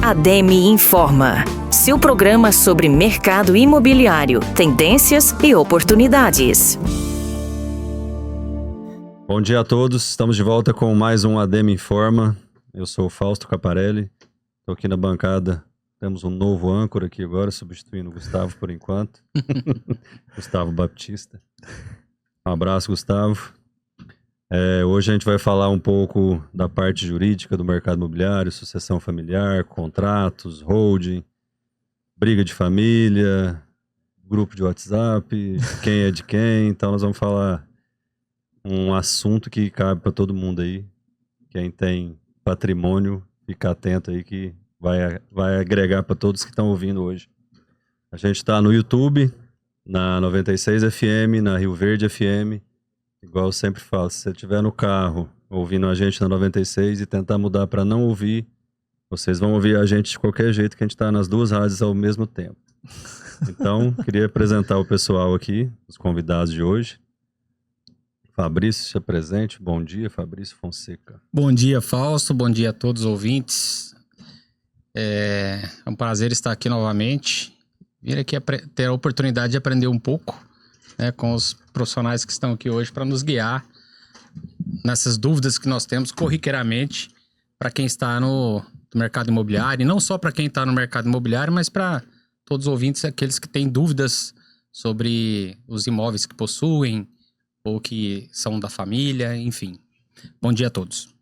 ADEME Informa, seu programa sobre mercado imobiliário, tendências e oportunidades. Bom dia a todos, estamos de volta com mais um ADEME Informa. Eu sou o Fausto Caparelli, estou aqui na bancada, temos um novo âncora aqui agora, substituindo o Gustavo por enquanto. Gustavo Baptista. Um abraço, Gustavo. Hoje a gente vai falar um pouco da parte jurídica do mercado imobiliário, sucessão familiar, contratos, holding, briga de família, grupo de WhatsApp, quem é de quem. Então nós vamos falar um assunto que cabe para todo mundo aí. Quem tem patrimônio, fica atento aí que vai agregar para todos que estão ouvindo hoje. A gente está no YouTube, na 96 FM, na Rio Verde FM. Igual eu sempre falo, se você estiver no carro ouvindo a gente na 96 e tentar mudar para não ouvir, vocês vão ouvir a gente de qualquer jeito, que a gente está nas duas rádios ao mesmo tempo. Então, queria apresentar o pessoal aqui, os convidados de hoje. Fabrício, se apresente. Bom dia, Fabrício Fonseca. Bom dia, Fausto. Bom dia a todos os ouvintes. É um prazer estar aqui novamente. Vir aqui ter a oportunidade de aprender um pouco, né, com os profissionais que estão aqui hoje para nos guiar nessas dúvidas que nós temos corriqueiramente para quem está no mercado imobiliário, e não só para quem está no mercado imobiliário, mas para todos os ouvintes, aqueles que têm dúvidas sobre os imóveis que possuem ou que são da família, enfim. Bom dia a todos.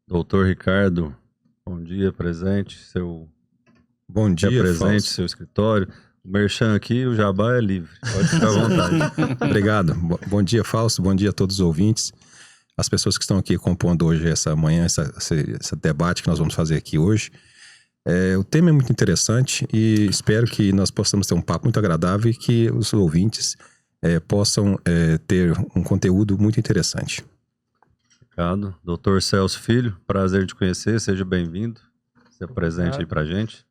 Doutor Ricardo, bom dia, presente, Bom dia, presente, Fausto. seu escritório. O merchan aqui, o jabá é livre, pode ficar à vontade. Obrigado. Bom dia, Fausto. Bom dia a todos os ouvintes. As pessoas que estão aqui compondo hoje essa manhã, esse debate que nós vamos fazer aqui hoje. O tema é muito interessante e espero que nós possamos ter um papo muito agradável e que os ouvintes possam ter um conteúdo muito interessante. Obrigado. Doutor Celso Filho, prazer de conhecer, seja bem-vindo. Se apresente aí pra gente.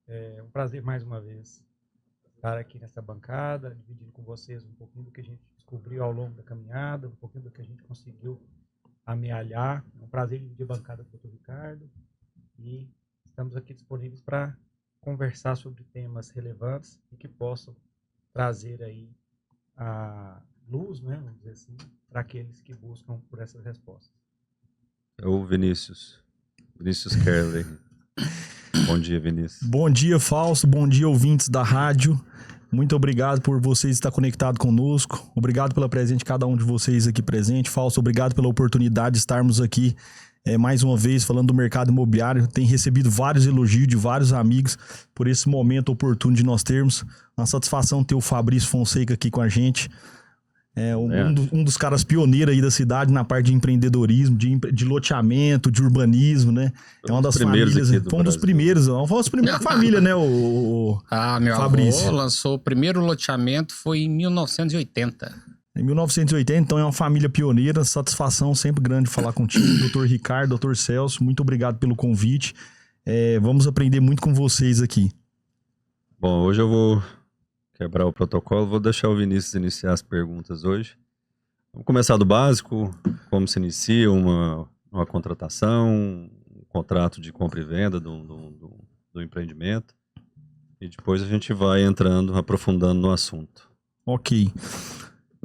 É um prazer mais uma vez estar aqui nessa bancada, dividindo com vocês um pouquinho do que a gente descobriu ao longo da caminhada, um pouquinho do que a gente conseguiu amealhar. É um prazer dividir a bancada com o Dr. Ricardo e estamos aqui disponíveis para conversar sobre temas relevantes e que possam trazer aí a luz, né, vamos dizer assim, para aqueles que buscam por essas respostas. O Vinícius Kerley. Bom dia, Vinícius. Bom dia, Fausto. Bom dia, ouvintes da rádio. Muito obrigado por vocês estar conectado conosco. Obrigado pela presença de cada um de vocês aqui presente. Fausto, obrigado pela oportunidade de estarmos aqui mais uma vez falando do mercado imobiliário. Tem recebido vários elogios de vários amigos por esse momento oportuno de nós termos. Uma satisfação ter o Fabrício Fonseca aqui com a gente. Um dos caras pioneiros aí da cidade na parte de empreendedorismo, de loteamento, de urbanismo, né? É uma das famílias. Foi um dos primeiros. Foi a primeira família, né? Meu Fabrício avô lançou o primeiro loteamento foi em 1980. Em 1980, então é uma família pioneira. Satisfação sempre grande falar contigo, doutor Ricardo, doutor Celso. Muito obrigado pelo convite. Vamos aprender muito com vocês aqui. Bom, hoje eu vou quebrar o protocolo, vou deixar o Vinícius iniciar as perguntas hoje. Vamos começar do básico, como se inicia uma contratação, um contrato de compra e venda do empreendimento, e depois a gente vai entrando, aprofundando no assunto. Ok.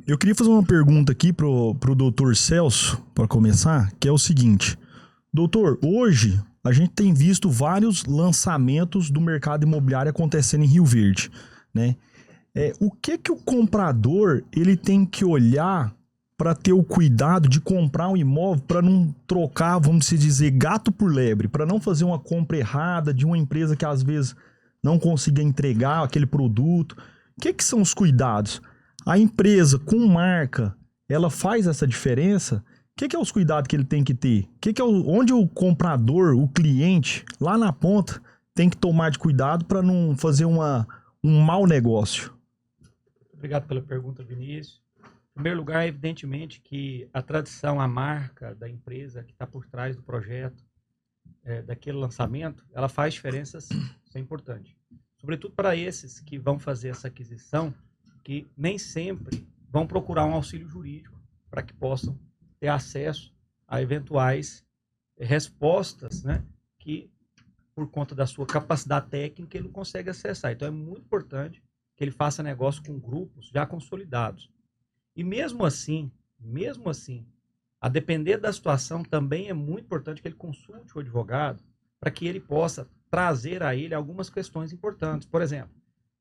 Eu queria fazer uma pergunta aqui pro doutor Celso, para começar, que é o seguinte. Doutor, hoje a gente tem visto vários lançamentos do mercado imobiliário acontecendo em Rio Verde, né? O que o comprador ele tem que olhar para ter o cuidado de comprar um imóvel para não trocar, vamos dizer, gato por lebre, para não fazer uma compra errada de uma empresa que às vezes não consiga entregar aquele produto? O que são os cuidados? A empresa com marca, ela faz essa diferença? O que é os cuidados que ele tem que ter? Onde o comprador, o cliente, lá na ponta, tem que tomar de cuidado para não fazer um mau negócio? Obrigado pela pergunta, Vinícius. Em primeiro lugar, evidentemente que a tradição, a marca da empresa que está por trás do projeto, daquele lançamento, ela faz diferença sim, isso é importante. Sobretudo para esses que vão fazer essa aquisição, que nem sempre vão procurar um auxílio jurídico para que possam ter acesso a eventuais respostas, né, que por conta da sua capacidade técnica, ele não consegue acessar. Então é muito importante que ele faça negócio com grupos já consolidados. E mesmo assim, a depender da situação, também é muito importante que ele consulte o advogado para que ele possa trazer a ele algumas questões importantes. Por exemplo,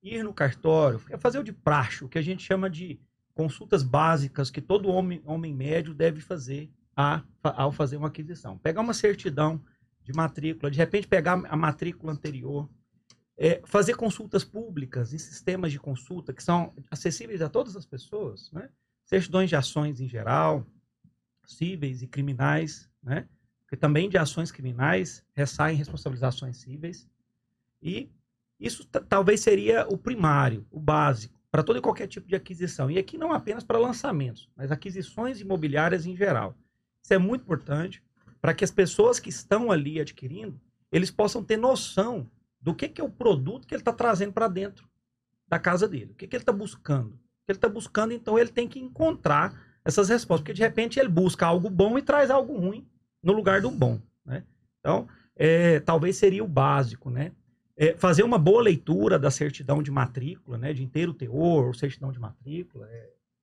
ir no cartório, fazer o de praxe, o que a gente chama de consultas básicas que todo homem médio deve fazer ao fazer uma aquisição. Pegar uma certidão de matrícula, de repente pegar a matrícula anterior, fazer consultas públicas em sistemas de consulta que são acessíveis a todas as pessoas, né? Certidões de ações em geral, cíveis e criminais, né? Porque também de ações criminais ressaem responsabilizações cíveis. E isso talvez seria o primário, o básico, para todo e qualquer tipo de aquisição. E aqui não apenas para lançamentos, mas aquisições imobiliárias em geral. Isso é muito importante para que as pessoas que estão ali adquirindo, eles possam ter noção do que é o produto que ele está trazendo para dentro da casa dele. O que ele está buscando. O que ele está buscando, então, ele tem que encontrar essas respostas. Porque, de repente, ele busca algo bom e traz algo ruim no lugar do bom, né? Então, talvez seria o básico, né? Fazer uma boa leitura da certidão de matrícula, né? De inteiro teor, ou certidão de matrícula.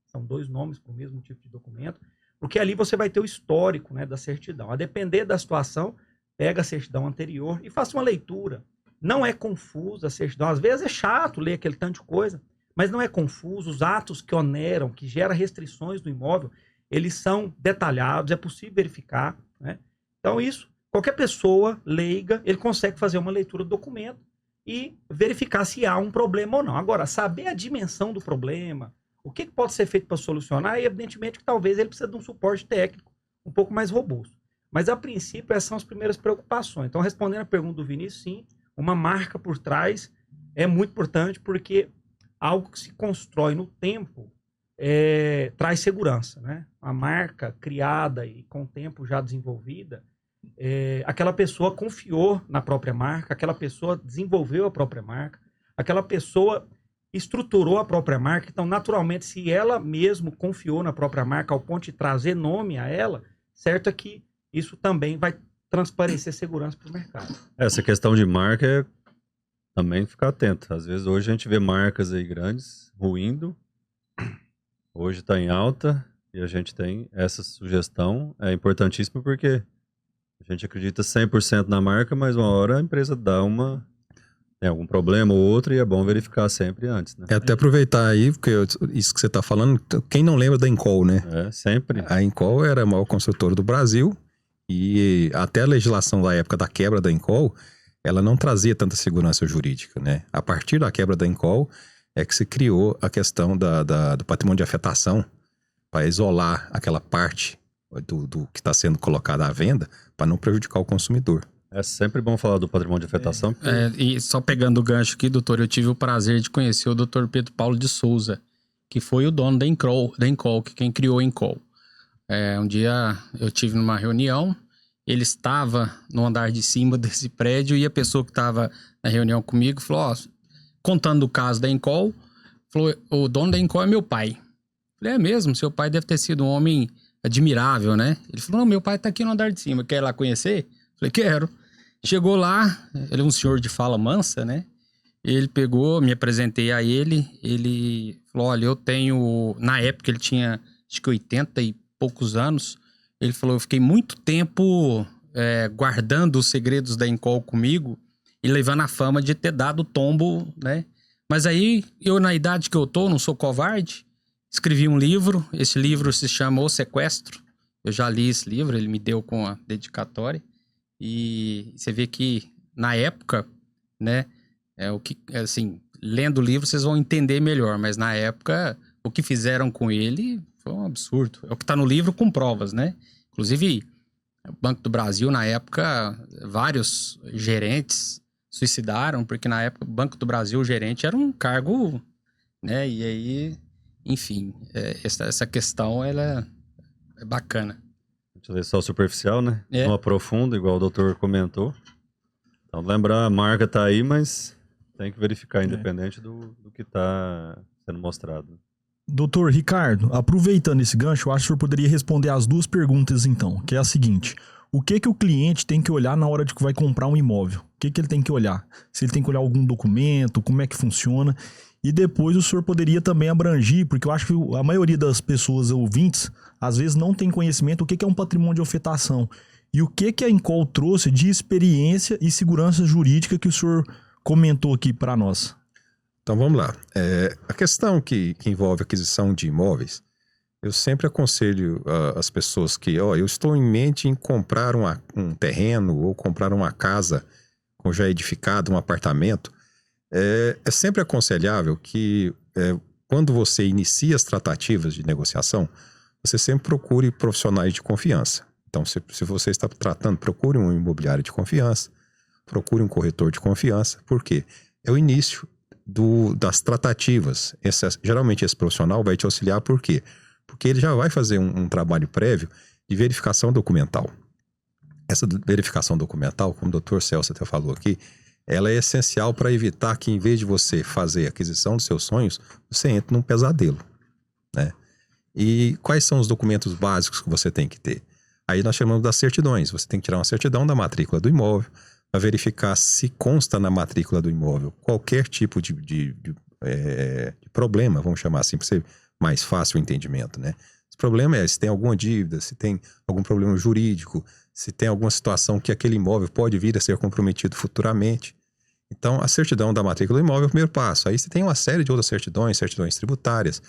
São dois nomes para o mesmo tipo de documento. Porque ali você vai ter o histórico, né, da certidão. A depender da situação, pega a certidão anterior e faça uma leitura. Não é confusa a certidão. Às vezes é chato ler aquele tanto de coisa, mas não é confuso. Os atos que oneram, que geram restrições do imóvel, eles são detalhados, é possível verificar, né? Então isso, qualquer pessoa leiga, ele consegue fazer uma leitura do documento e verificar se há um problema ou não. Agora, saber a dimensão do problema, o que pode ser feito para solucionar, e evidentemente que talvez ele precise de um suporte técnico um pouco mais robusto. Mas, a princípio, essas são as primeiras preocupações. Então, respondendo a pergunta do Vinícius, sim, uma marca por trás é muito importante, porque algo que se constrói no tempo traz segurança, né? A marca criada e com o tempo já desenvolvida, aquela pessoa confiou na própria marca, aquela pessoa desenvolveu a própria marca, aquela pessoa estruturou a própria marca. Então, naturalmente, se ela mesmo confiou na própria marca ao ponto de trazer nome a ela, certo é que isso também vai transparecer segurança para o mercado. Essa questão de marca é também ficar atento. Às vezes hoje a gente vê marcas aí grandes ruindo, hoje está em alta, e a gente tem essa sugestão, é importantíssima porque a gente acredita 100% na marca, mas uma hora a empresa tem algum problema ou outro, e é bom verificar sempre antes, né? Até aproveitar aí, porque isso que você está falando, quem não lembra da Encol, né? Sempre. A Encol era a maior construtora do Brasil, e até a legislação da época da quebra da Encol, ela não trazia tanta segurança jurídica, né? A partir da quebra da Encol é que se criou a questão do patrimônio de afetação, para isolar aquela parte do que está sendo colocado à venda, para não prejudicar o consumidor. É sempre bom falar do patrimônio de afetação. E só pegando o gancho aqui, doutor, eu tive o prazer de conhecer o doutor Pedro Paulo de Souza, que foi o dono da Encol, que quem criou a Encol. Um dia eu tive numa reunião, ele estava no andar de cima desse prédio, e a pessoa que estava na reunião comigo falou, contando o caso da Encol, falou, o dono da Encol é meu pai. Eu falei, é mesmo? Seu pai deve ter sido um homem admirável, né? Ele falou, não, meu pai está aqui no andar de cima, quer ir lá conhecer? Falei, quero. Chegou lá, ele é um senhor de fala mansa, né? Ele pegou, me apresentei a ele falou, olha, eu tenho... Na época ele tinha, acho que 80 e poucos anos. Ele falou, eu fiquei muito tempo guardando os segredos da Encol comigo e levando a fama de ter dado tombo, né? Mas aí, eu na idade que eu tô, não sou covarde, escrevi um livro. Esse livro se chama O Sequestro. Eu já li esse livro, ele me deu com a dedicatória. E você vê que, na época, né, assim, lendo o livro vocês vão entender melhor, mas na época, o que fizeram com ele foi um absurdo. É o que está no livro com provas, né? Inclusive, o Banco do Brasil, na época, vários gerentes suicidaram, porque na época o Banco do Brasil, o gerente, era um cargo, né? E aí, enfim, essa questão, ela é bacana. A gente lê só superficial, né? É. Não aprofunda, igual o doutor comentou. Então, lembrar, a marca tá aí, mas tem que verificar, independente do que tá sendo mostrado. Doutor Ricardo, aproveitando esse gancho, eu acho que o senhor poderia responder as duas perguntas, então, que é a seguinte. O que o cliente tem que olhar na hora de que vai comprar um imóvel? O que ele tem que olhar? Se ele tem que olhar algum documento, como é que funciona. E depois o senhor poderia também abrangir, porque eu acho que a maioria das pessoas ouvintes, às vezes não tem conhecimento do que é um patrimônio de afetação. E o que a Incol trouxe de experiência e segurança jurídica que o senhor comentou aqui para nós. Então vamos lá. A questão que envolve aquisição de imóveis, eu sempre aconselho as pessoas que, eu estou em mente em comprar um terreno ou comprar uma casa com já edificado, um apartamento. É sempre aconselhável que quando você inicia as tratativas de negociação, você sempre procure profissionais de confiança. Então, se você está tratando, procure um imobiliário de confiança, procure um corretor de confiança. Por quê? É o início das tratativas. Geralmente esse profissional vai te auxiliar por quê? Porque ele já vai fazer um trabalho prévio de verificação documental. Essa verificação documental, como o doutor Celso até falou aqui, ela é essencial para evitar que, em vez de você fazer a aquisição dos seus sonhos, você entre num pesadelo, né? E quais são os documentos básicos que você tem que ter? Aí nós chamamos das certidões. Você tem que tirar uma certidão da matrícula do imóvel para verificar se consta na matrícula do imóvel qualquer tipo de problema, vamos chamar assim, para ser mais fácil o entendimento, né? O problema é se tem alguma dívida, se tem algum problema jurídico, se tem alguma situação que aquele imóvel pode vir a ser comprometido futuramente. Então, a certidão da matrícula do imóvel é o primeiro passo. Aí você tem uma série de outras certidões tributárias,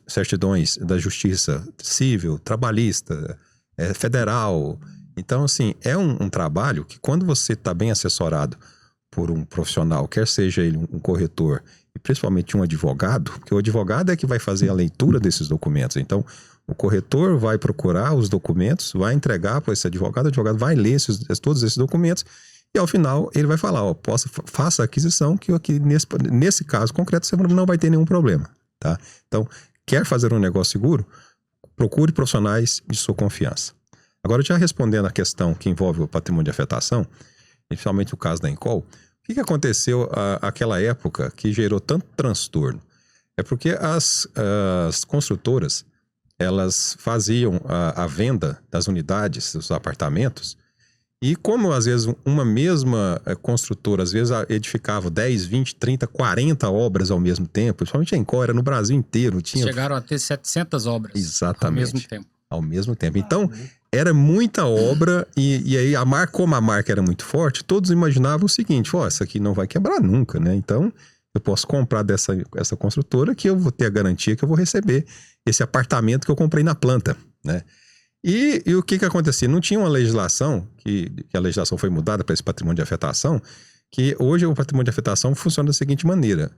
certidões da justiça civil, trabalhista, federal. Então, assim, é um trabalho que quando você está bem assessorado por um profissional, quer seja ele um corretor e principalmente um advogado, porque o advogado é que vai fazer a leitura desses documentos. Então, o corretor vai procurar os documentos, vai entregar para esse advogado, o advogado vai ler todos esses documentos e ao final ele vai falar, faça a aquisição que aqui nesse caso concreto você não vai ter nenhum problema, tá? Então, quer fazer um negócio seguro? Procure profissionais de sua confiança. Agora, já respondendo a questão que envolve o patrimônio de afetação, principalmente o caso da Incol, o que aconteceu naquela época que gerou tanto transtorno? É porque as construtoras, elas faziam a venda das unidades, dos apartamentos, e como às vezes uma mesma construtora, às vezes edificava 10, 20, 30, 40 obras ao mesmo tempo, principalmente a Incol, era no Brasil inteiro. Chegaram a ter 700 obras. Exatamente. Ao mesmo tempo. Então, era muita obra e aí como a marca era muito forte, todos imaginavam o seguinte, essa aqui não vai quebrar nunca, né? Então, eu posso comprar essa construtora que eu vou ter a garantia que eu vou receber esse apartamento que eu comprei na planta, né? E o que acontecia? Não tinha uma legislação, que a legislação foi mudada para esse patrimônio de afetação, que hoje o patrimônio de afetação funciona da seguinte maneira.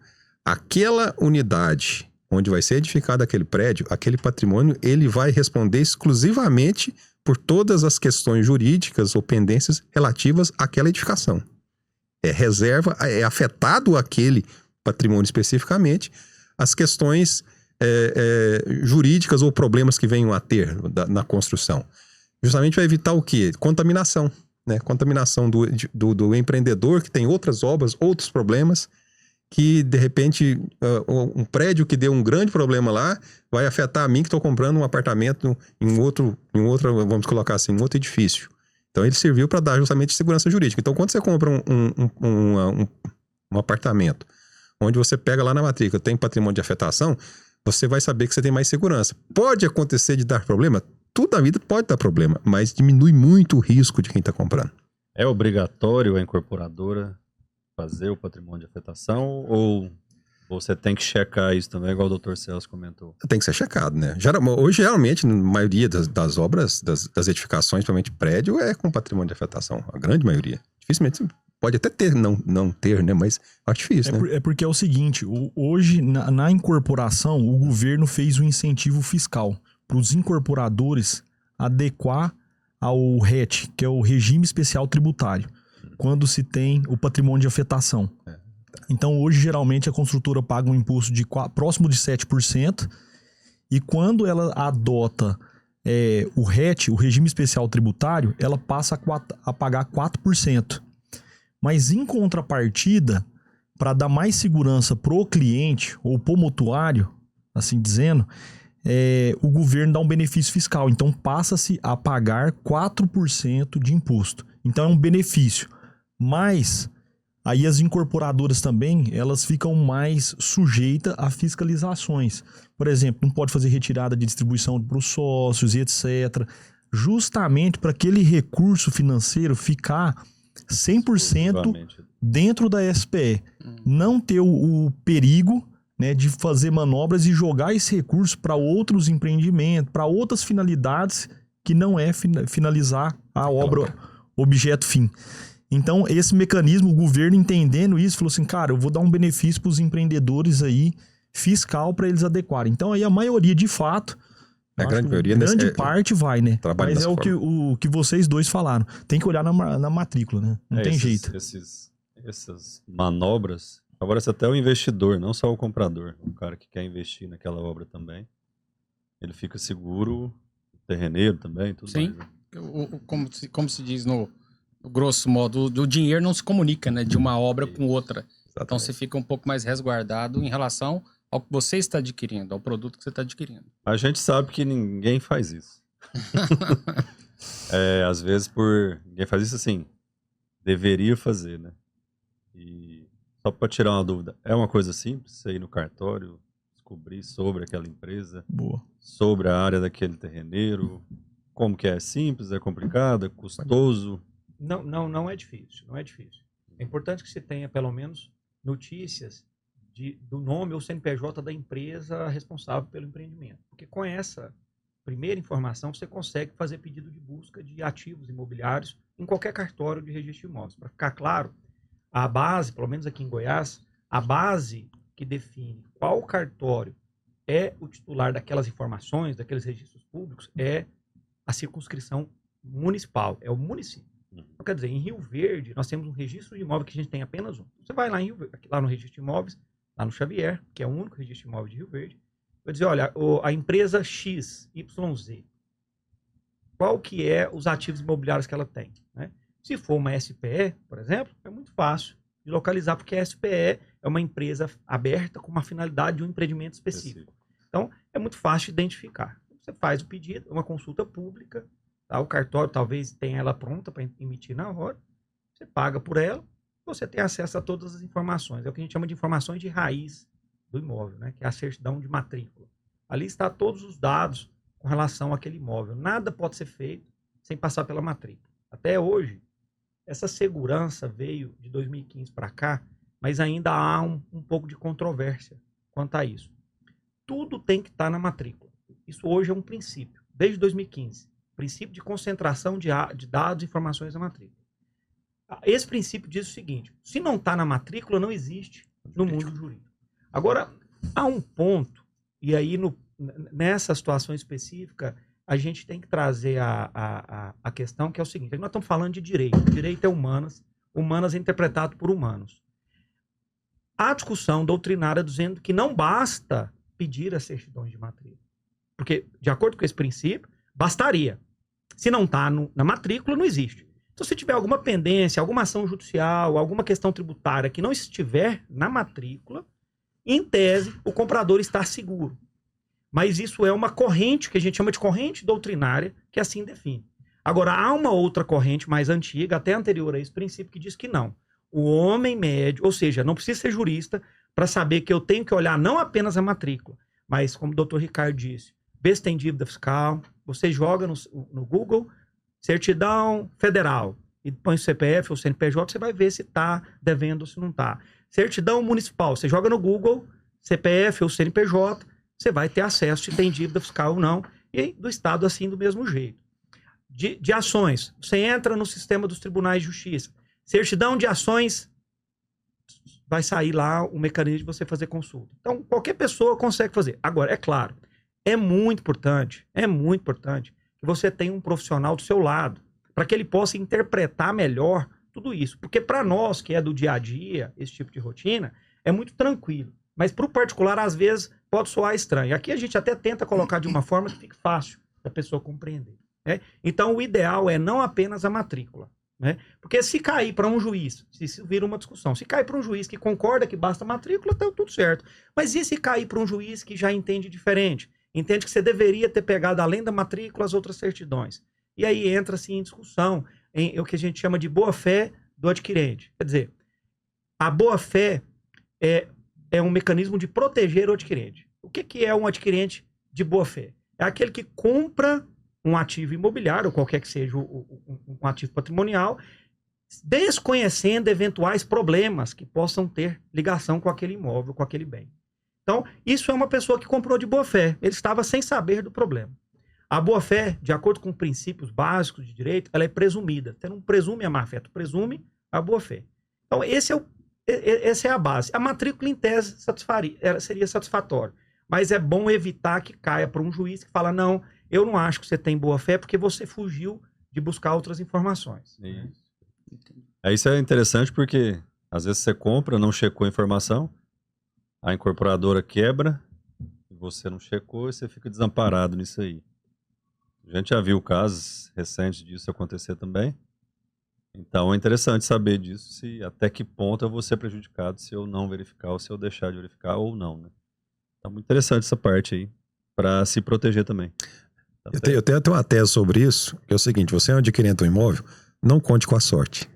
Aquela unidade onde vai ser edificado aquele prédio, aquele patrimônio, ele vai responder exclusivamente por todas as questões jurídicas ou pendências relativas àquela edificação. É afetado aquele patrimônio especificamente as questões jurídicas ou problemas que venham a ter na construção. Justamente para evitar o quê? Contaminação, né? Contaminação do empreendedor que tem outras obras, outros problemas, que de repente um prédio que deu um grande problema lá vai afetar a mim que estou comprando um apartamento em outro, vamos colocar assim, um outro edifício. Então ele serviu para dar justamente segurança jurídica. Então quando você compra um apartamento onde você pega lá na matrícula, tem patrimônio de afetação, você vai saber que você tem mais segurança. Pode acontecer de dar problema? Tudo na vida pode dar problema, mas diminui muito o risco de quem está comprando. É obrigatório a incorporadora fazer o patrimônio de afetação ou você tem que checar isso também, igual o Dr. Celso comentou? Tem que ser checado, né? Hoje, geralmente, na maioria das obras, das edificações, principalmente prédio, é com patrimônio de afetação. A grande maioria. Dificilmente pode até ter, não ter, né? Mas é difícil, né? É porque é o seguinte, hoje, na incorporação, o governo fez um incentivo fiscal para os incorporadores adequar ao RET, que é o Regime Especial Tributário, quando se tem o patrimônio de afetação. Então, hoje, geralmente, a construtora paga um imposto próximo de 7%, e quando ela adota o RET, o Regime Especial Tributário, ela passa a pagar 4%. Mas, em contrapartida, para dar mais segurança pro cliente, ou pro mutuário, assim dizendo, o governo dá um benefício fiscal. Então, passa-se a pagar 4% de imposto. Então, é um benefício. Mas, aí as incorporadoras também, elas ficam mais sujeitas a fiscalizações. Por exemplo, não pode fazer retirada de distribuição para os sócios e etc. Justamente para aquele recurso financeiro ficar 100% dentro da SPE. Não ter o perigo, né, de fazer manobras e jogar esse recurso para outros empreendimentos, para outras finalidades que não é finalizar a obra objeto fim. Então, esse mecanismo, o governo entendendo isso, falou assim, cara, eu vou dar um benefício para os empreendedores aí, fiscal, para eles adequarem. Então, aí a maioria, de fato, a grande maioria grande parte vai, né? Mas é forma. o que vocês dois falaram. Tem que olhar na matrícula, né? Não tem jeito. Essas manobras favorece até o investidor, não só o comprador. O cara que quer investir naquela obra também. Ele fica seguro, o terreneiro também, tudo Sim. mais. Né? Como se diz no grosso modo, o dinheiro não se comunica, né, de uma obra com outra. Exatamente. Então você fica um pouco mais resguardado em relação ao que você está adquirindo, ao produto que você está adquirindo. A gente sabe que ninguém faz isso. Às vezes ninguém faz isso assim. Deveria fazer, né? E só para tirar uma dúvida, é uma coisa simples você ir no cartório, descobrir sobre aquela empresa, Boa. sobre a área daquele terreneiro, como que é simples, é complicado, é custoso? Não é difícil, não é difícil. É importante que você tenha, pelo menos, notícias do nome ou CNPJ da empresa responsável pelo empreendimento. Porque com essa primeira informação, você consegue fazer pedido de busca de ativos imobiliários em qualquer cartório de registro de imóveis. Para ficar claro, a base, pelo menos aqui em Goiás, a base que define qual cartório é o titular daquelas informações, daqueles registros públicos, é a circunscrição municipal, é o município. Então, quer dizer, em Rio Verde, nós temos um registro de imóvel que a gente tem apenas um. Você vai lá, lá no registro de imóveis, lá no Xavier, que é o único registro de imóveis de Rio Verde, vai dizer, olha, a empresa XYZ, qual que é os ativos imobiliários que ela tem, né? Se for uma SPE, por exemplo, é muito fácil de localizar, porque a SPE é uma empresa aberta com uma finalidade de um empreendimento específico. Então, é muito fácil de identificar. Você faz o pedido, uma consulta pública, tá? O cartório talvez tenha ela pronta para emitir na hora, você paga por ela, você tem acesso a todas as informações. É o que a gente chama de informações de raiz do imóvel, né? Que é a certidão de matrícula. Ali está todos os dados com relação àquele imóvel. Nada pode ser feito sem passar pela matrícula. Até hoje, essa segurança veio de 2015 para cá, mas ainda há um pouco de controvérsia quanto a isso. Tudo tem que estar na matrícula. Isso hoje é um princípio, desde 2015. Princípio de concentração de dados e informações na matrícula. Esse princípio diz o seguinte, se não está na matrícula, não existe no mundo jurídico. Agora, há um ponto, e aí nessa situação específica, a gente tem que trazer a questão que é o seguinte, nós estamos falando de direito. Direito é humanas é interpretado por humanos. Há discussão doutrinária dizendo que não basta pedir as certidões de matrícula. Porque, de acordo com esse princípio, bastaria. Se não está na matrícula, não existe. Então, se tiver alguma pendência, alguma ação judicial, alguma questão tributária que não estiver na matrícula, em tese, o comprador está seguro. Mas isso é uma corrente, que a gente chama de corrente doutrinária, que assim define. Agora, há uma outra corrente mais antiga, até anterior a esse princípio, que diz que não. O homem médio, ou seja, não precisa ser jurista para saber que eu tenho que olhar não apenas a matrícula, mas, como o doutor Ricardo disse, vê se tem dívida fiscal, você joga no Google, certidão federal, e põe o CPF ou CNPJ, você vai ver se está devendo ou se não está. Certidão municipal, você joga no Google, CPF ou CNPJ, você vai ter acesso se tem dívida fiscal ou não, e do Estado assim do mesmo jeito. De ações, você entra no sistema dos tribunais de justiça, certidão de ações, vai sair lá o mecanismo de você fazer consulta. Então, qualquer pessoa consegue fazer. Agora, é claro, é muito importante que você tenha um profissional do seu lado, para que ele possa interpretar melhor tudo isso. Porque para nós, que é do dia a dia, esse tipo de rotina, é muito tranquilo. Mas para o particular, às vezes, pode soar estranho. Aqui a gente até tenta colocar de uma forma que fique fácil da pessoa compreender, né? Então, o ideal é não apenas a matrícula, né? Porque se cair para um juiz, se vira uma discussão, se cair para um juiz que concorda que basta a matrícula, tá tudo certo. Mas e se cair para um juiz que já entende diferente? entende que você deveria ter pegado, além da matrícula, as outras certidões. E aí entra-se em discussão em o que a gente chama de boa-fé do adquirente. Quer dizer, a boa-fé é um mecanismo de proteger o adquirente. O que é um adquirente de boa-fé? É aquele que compra um ativo imobiliário, ou qualquer que seja um ativo patrimonial, desconhecendo eventuais problemas que possam ter ligação com aquele imóvel, com aquele bem. Então, isso é uma pessoa que comprou de boa-fé. Ele estava sem saber do problema. A boa-fé, de acordo com princípios básicos de direito, ela é presumida. Você não presume a má-fé, tu presume a boa-fé. Então, essa é a base. A matrícula, em tese, seria satisfatório. Mas é bom evitar que caia para um juiz que fala, não, eu não acho que você tem boa-fé porque você fugiu de buscar outras informações. Isso é interessante porque, às vezes, você compra, não checou a informação, a incorporadora quebra, você não checou e você fica desamparado nisso aí. A gente já viu casos recentes disso acontecer também. Então é interessante saber disso, se até que ponto eu vou ser prejudicado se eu não verificar ou se eu deixar de verificar ou não, né? Então muito interessante essa parte aí, para se proteger também. Tá eu tenho até uma tese sobre isso, que é o seguinte, você é um adquirente do imóvel, não conte com a sorte.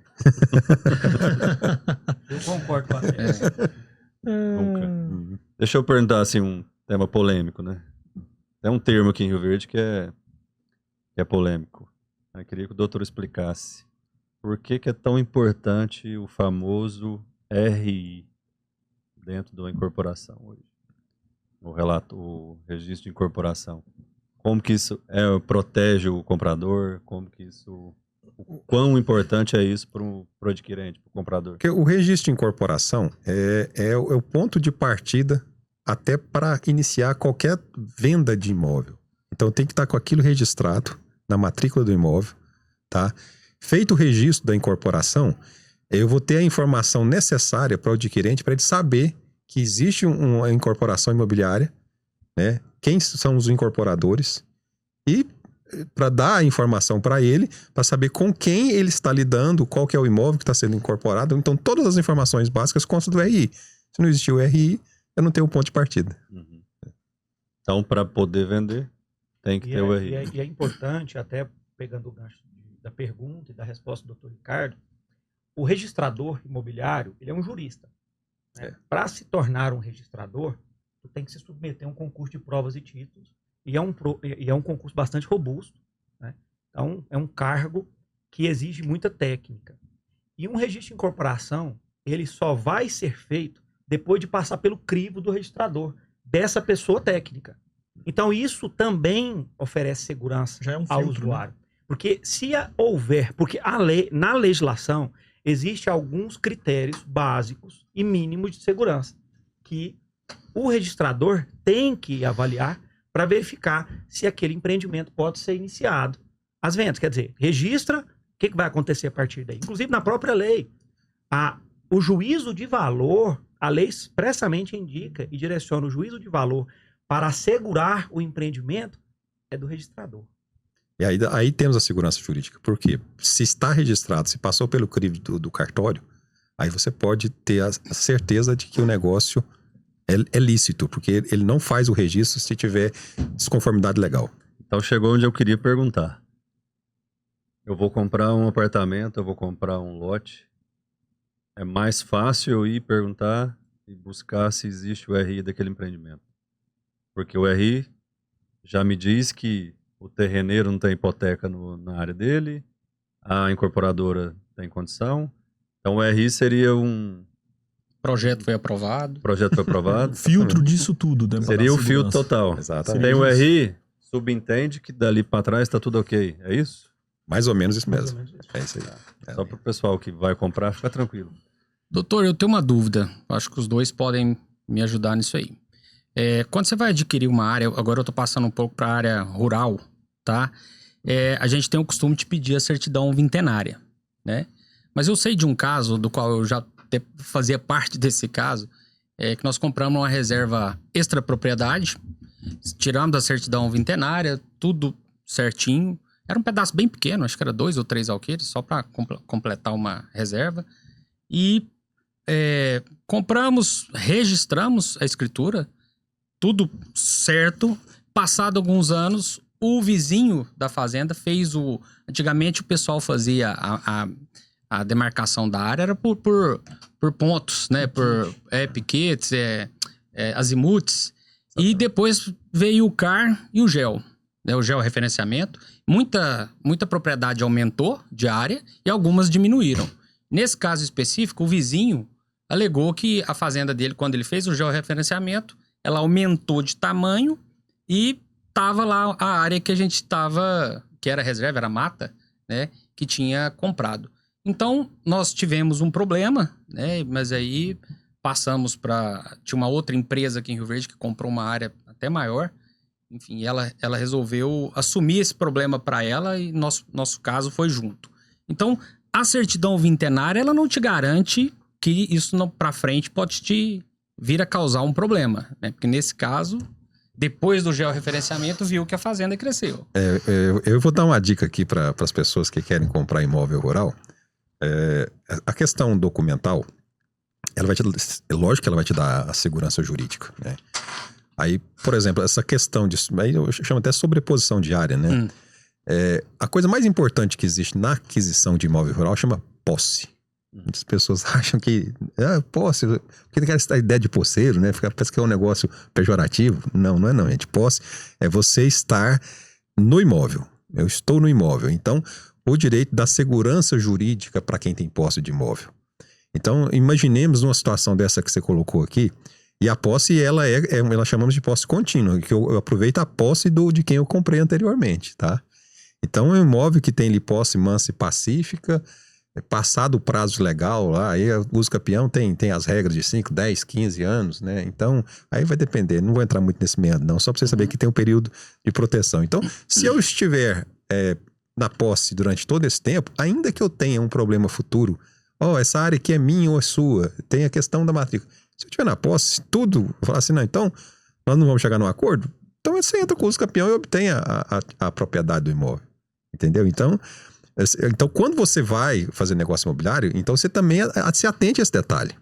Eu concordo com a tese. Nunca. Deixa eu perguntar assim, um tema polêmico, né? Tem um termo aqui em Rio Verde que é polêmico. Eu queria que o doutor explicasse por que é tão importante o famoso RI dentro da incorporação hoje. O registro de incorporação. Como que isso protege o comprador? O quão importante é isso para o adquirente, para o comprador? Porque o registro de incorporação é o ponto de partida até para iniciar qualquer venda de imóvel. Então tem que estar com aquilo registrado na matrícula do imóvel, tá? Feito o registro da incorporação, eu vou ter a informação necessária para o adquirente para ele saber que existe uma incorporação imobiliária, né? Quem são os incorporadores e para dar a informação para ele, para saber com quem ele está lidando, qual que é o imóvel que está sendo incorporado. Então todas as informações básicas constam do RI. Se não existir o RI, eu não tenho um ponto de partida. Uhum. Então, para poder vender, tem que ter o RI. E é importante, até pegando o gancho da pergunta e da resposta do Dr. Ricardo, o registrador imobiliário, ele é um jurista. Né? Para se tornar um registrador, tu tem que se submeter a um concurso de provas e títulos, e é um concurso bastante robusto. Né? Então, é um cargo que exige muita técnica. E um registro de incorporação, ele só vai ser feito depois de passar pelo crivo do registrador, dessa pessoa técnica. Então, isso também oferece segurança ao usuário. Né? Porque porque na legislação, existem alguns critérios básicos e mínimos de segurança que o registrador tem que avaliar para verificar se aquele empreendimento pode ser iniciado. As vendas, quer dizer, registra, o que vai acontecer a partir daí? Inclusive, na própria lei, o juízo de valor, a lei expressamente indica e direciona o juízo de valor para assegurar o empreendimento é do registrador. E aí temos a segurança jurídica. Por quê? Se está registrado, se passou pelo crivo do cartório, aí você pode ter a certeza de que o negócio é lícito, porque ele não faz o registro se tiver desconformidade legal. Então chegou onde eu queria perguntar. Eu vou comprar um apartamento, eu vou comprar um lote. É mais fácil eu ir perguntar e buscar se existe o RI daquele empreendimento. Porque o RI já me diz que o terreneiro não tem hipoteca na área dele, a incorporadora tem condição. Então o RI seria um... Projeto foi aprovado. Filtro disso tudo. Né, seria o filtro total. Exatamente. Se tem o RI, subentende que dali para trás está tudo ok. É isso? Mais ou menos isso mesmo. É isso aí. Só para o pessoal que vai comprar ficar tranquilo. Doutor, eu tenho uma dúvida. Acho que os dois podem me ajudar nisso aí. Quando você vai adquirir uma área, agora eu estou passando um pouco para a área rural, tá? A gente tem o costume de pedir a certidão vintenária, né? Mas eu sei de um caso, do qual eu já fazia parte desse caso, que nós compramos uma reserva extrapropriedade, tiramos a certidão vintenária, tudo certinho. Era um pedaço bem pequeno, acho que era 2 ou 3 alqueires, só para completar uma reserva. E compramos, registramos a escritura, tudo certo, passado alguns anos, o vizinho da fazenda fez antigamente o pessoal fazia a demarcação da área era por pontos, né? Por piquetes, azimutes. E depois veio o CAR e o GEO, né? O georreferenciamento. Muita propriedade aumentou de área e algumas diminuíram. Nesse caso específico, o vizinho alegou que a fazenda dele, quando ele fez o georreferenciamento, ela aumentou de tamanho e tava lá a área que a gente estava, que era reserva, era mata, né? Que tinha comprado. Então, nós tivemos um problema, né? Mas aí passamos para... Tinha uma outra empresa aqui em Rio Verde que comprou uma área até maior. Enfim, ela resolveu assumir esse problema para ela e nosso caso foi junto. Então, a certidão vintenária, ela não te garante que isso para frente pode te vir a causar um problema, né? Porque nesse caso, depois do georreferenciamento, viu que a fazenda cresceu. Eu vou dar uma dica aqui para as pessoas que querem comprar imóvel rural. A questão documental, lógico que ela vai te dar a segurança jurídica, né? Aí, por exemplo, essa questão aí eu chamo até sobreposição de área, né? A coisa mais importante que existe na aquisição de imóvel rural chama posse. Muitas pessoas acham que posse, porque tem essa ideia de posseiro, né? Parece que é um negócio pejorativo. Não é não, gente. Posse é você estar no imóvel. Eu estou no imóvel. Então, o direito da segurança jurídica para quem tem posse de imóvel. Então, imaginemos uma situação dessa que você colocou aqui, e a posse, ela chamamos de posse contínua, que eu aproveito a posse de quem eu comprei anteriormente, tá? Então, é um imóvel que tem ali posse mansa e pacífica, passado o prazo legal lá, aí o uso campeão tem as regras de 5, 10, 15 anos, né? Então, aí vai depender, não vou entrar muito nesse meandro não, só para você saber que tem um período de proteção. Então, se eu estiver na posse durante todo esse tempo, ainda que eu tenha um problema futuro, essa área aqui é minha ou é sua, tem a questão da matrícula. Se eu estiver na posse, tudo, eu falar assim, não, então, nós não vamos chegar num acordo, então você entra com o uso campeão e obtém a propriedade do imóvel, entendeu? Então, quando você vai fazer negócio imobiliário, então você também se atente a esse detalhe.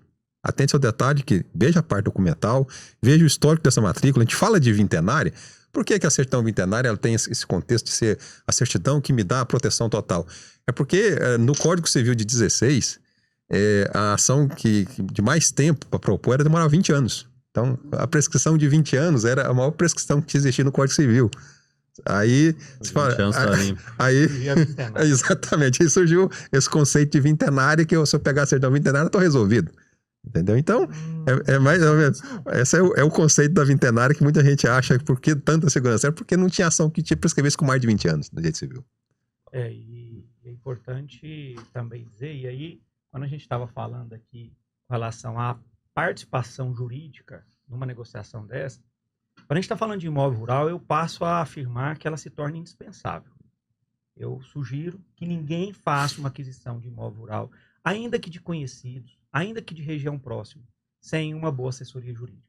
Atente ao detalhe que veja a parte documental, veja o histórico dessa matrícula. A gente fala de vintenária. Por que a certidão vintenária ela tem esse contexto de ser a certidão que me dá a proteção total? É porque no Código Civil de 16, a ação de mais tempo para propor era demorar 20 anos. Então, a prescrição de 20 anos era a maior prescrição que existia no Código Civil. Aí, você fala, exatamente, aí surgiu esse conceito de vintenária, que se eu pegar a certidão vintenária, eu tô resolvido. Entendeu? Então, mais ou menos, esse é o conceito da vintenária que muita gente acha, por que tanta segurança? É porque não tinha ação que te prescrevesse com mais de 20 anos no direito civil. E é importante também dizer, e aí, quando a gente estava falando aqui com relação à participação jurídica numa negociação dessa, quando a gente está falando de imóvel rural, eu passo a afirmar que ela se torna indispensável. Eu sugiro que ninguém faça uma aquisição de imóvel rural, ainda que de conhecidos, ainda que de região próxima, sem uma boa assessoria jurídica.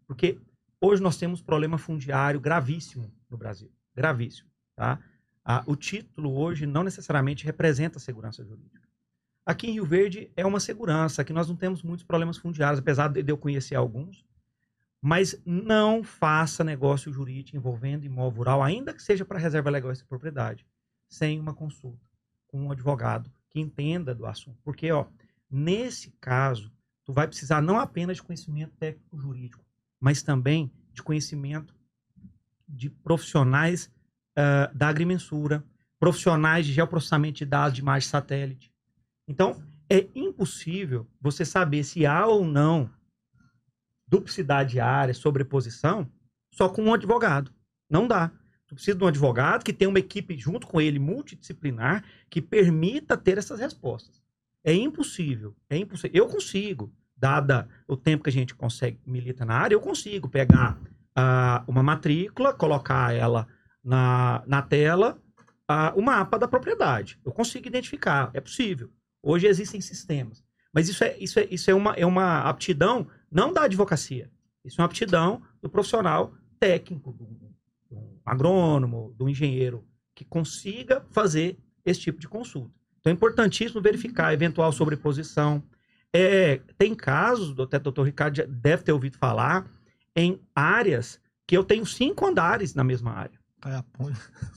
Porque hoje nós temos problema fundiário gravíssimo no Brasil. Gravíssimo. Tá? O título hoje não necessariamente representa a segurança jurídica. Aqui em Rio Verde é uma segurança, aqui nós não temos muitos problemas fundiários, apesar de eu conhecer alguns. Mas não faça negócio jurídico envolvendo imóvel rural, ainda que seja para reserva legal essa propriedade, sem uma consulta com um advogado que entenda do assunto. Porque, nesse caso, tu vai precisar não apenas de conhecimento técnico jurídico, mas também de conhecimento de profissionais da agrimensura, profissionais de geoprocessamento de dados de imagem satélite. Então, é impossível você saber se há ou não duplicidade de área, sobreposição, só com um advogado. Não dá. Tu precisa de um advogado que tenha uma equipe junto com ele multidisciplinar que permita ter essas respostas. É impossível. Eu consigo, dada o tempo que a gente milita na área, eu consigo pegar uma matrícula, colocar ela na tela, o mapa da propriedade. Eu consigo identificar. É possível. Hoje existem sistemas. Mas isso é uma aptidão não da advocacia. Isso é uma aptidão do profissional técnico, do agrônomo, do engenheiro, que consiga fazer esse tipo de consulta. Então é importantíssimo verificar a eventual sobreposição. Tem casos, até o doutor Ricardo deve ter ouvido falar, em áreas que eu tenho 5 andares na mesma área.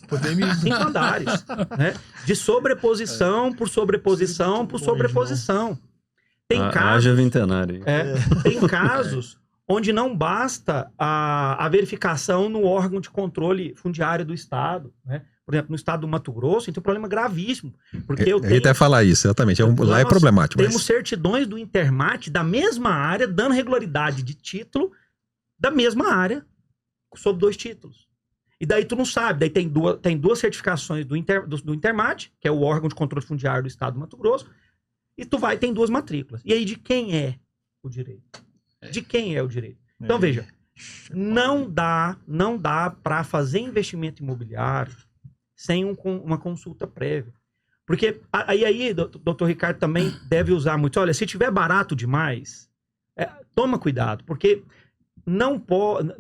Podemos... 5 andares, né? De sobreposição por sobreposição por sobreposição. Tem Haja vintenário. Tem casos onde não basta a verificação no órgão de controle fundiário do Estado, né? Por exemplo, no estado do Mato Grosso, a gente tem um problema gravíssimo. Porque eu ia até falar isso, exatamente. Lá é problemático. Temos certidões do Intermat da mesma área, dando regularidade de título da mesma área, sob 2 títulos. E daí tu não sabe, daí tem duas certificações do Intermat, que é o órgão de controle fundiário do estado do Mato Grosso, e tem 2 matrículas. E aí de quem é o direito? De quem é o direito? Então veja, não dá para fazer investimento imobiliário sem uma consulta prévia. Porque aí doutor Ricardo também deve usar muito. Olha, se tiver barato demais, toma cuidado, porque não pode,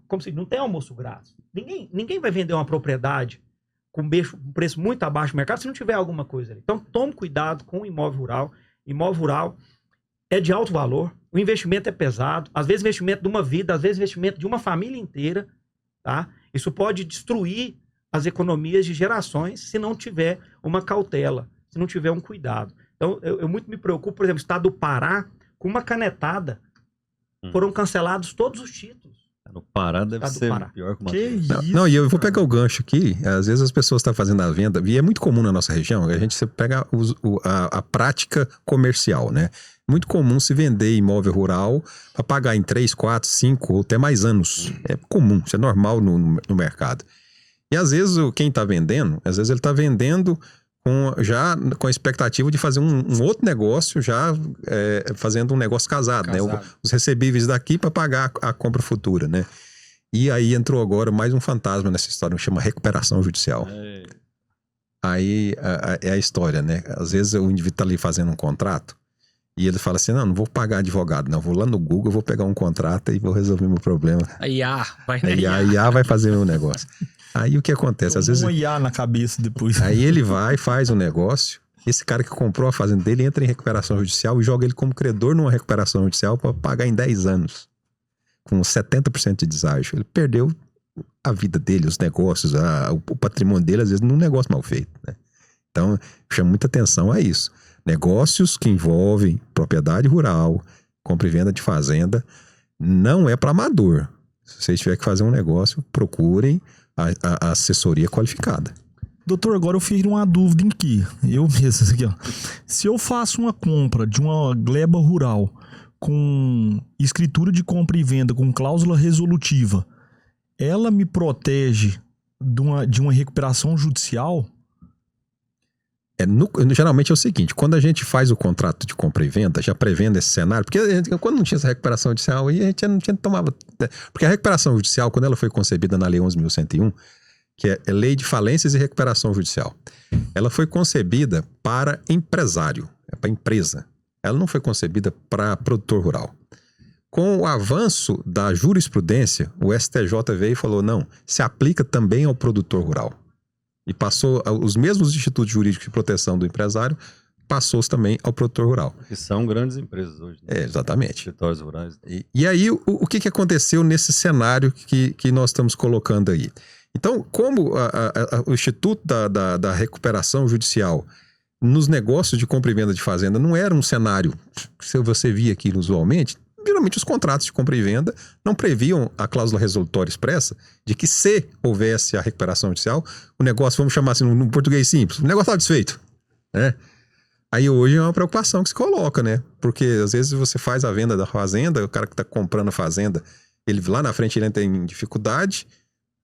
como se não tem almoço grátis. Ninguém vai vender uma propriedade com um preço muito abaixo do mercado se não tiver alguma coisa ali. Então, tome cuidado com o imóvel rural. Imóvel rural é de alto valor, o investimento é pesado, às vezes investimento de uma vida, às vezes investimento de uma família inteira, tá? Isso pode destruir as economias de gerações se não tiver uma cautela, se não tiver um cuidado. Então, eu muito me preocupo, por exemplo, o estado do Pará, com uma canetada, foram cancelados todos os títulos. No Pará deve ser pior que uma Não, e eu vou pegar o gancho aqui. Às vezes as pessoas estão fazendo a venda, e é muito comum na nossa região, a gente pega a prática comercial, né? Muito comum se vender imóvel rural para pagar em 3, 4, 5 ou até mais anos. É comum, isso é normal no mercado. E às vezes quem está vendendo, às vezes ele está vendendo já com a expectativa de fazer um outro negócio, já fazendo um negócio casado. Né? Os recebíveis daqui para pagar a compra futura, né? E aí entrou agora mais um fantasma nessa história, que chama recuperação judicial. Aí é a história, né? Às vezes o indivíduo está ali fazendo um contrato e ele fala assim, não vou pagar advogado, não, vou lá no Google, vou pegar um contrato e vou resolver meu problema. A IA vai fazer meu negócio. Aí o que acontece? Às vezes IA na cabeça depois. Aí ele vai, faz um negócio, esse cara que comprou a fazenda dele entra em recuperação judicial e joga ele como credor numa recuperação judicial para pagar em 10 anos, com 70% de deságio. Ele perdeu a vida dele, os negócios, o patrimônio dele, às vezes, num negócio mal feito, né? Então, chama muita atenção a isso. Negócios que envolvem propriedade rural, compra e venda de fazenda, não é para amador. Se vocês tiverem que fazer um negócio, procurem a assessoria qualificada. Doutor, agora eu fiz uma dúvida em que se eu faço uma compra de uma gleba rural com escritura de compra e venda com cláusula resolutiva, ela me protege de uma recuperação judicial? Geralmente é o seguinte, quando a gente faz o contrato de compra e venda, já prevendo esse cenário, porque quando não tinha essa recuperação judicial, aí a gente não tomava... Porque a recuperação judicial, quando ela foi concebida na Lei 11.101, que é Lei de Falências e Recuperação Judicial, ela foi concebida para empresário, para empresa. Ela não foi concebida para produtor rural. Com o avanço da jurisprudência, o STJ veio e falou, não, se aplica também ao produtor rural. E passou os mesmos institutos jurídicos de proteção do empresário, passou-se também ao produtor rural. Que são grandes empresas hoje. Né? Exatamente. Escritórios rurais. E aí, o que aconteceu nesse cenário que nós estamos colocando aí? Então, como o Instituto da Recuperação Judicial nos negócios de compra e venda de fazenda não era um cenário que você via aqui usualmente, geralmente os contratos de compra e venda não previam a cláusula resolutória expressa de que se houvesse a recuperação judicial, o negócio, vamos chamar assim no português simples, o negócio estava desfeito, né? Aí hoje é uma preocupação que se coloca, né? Porque às vezes você faz a venda da fazenda, o cara que está comprando a fazenda, ele lá na frente ele entra em dificuldade,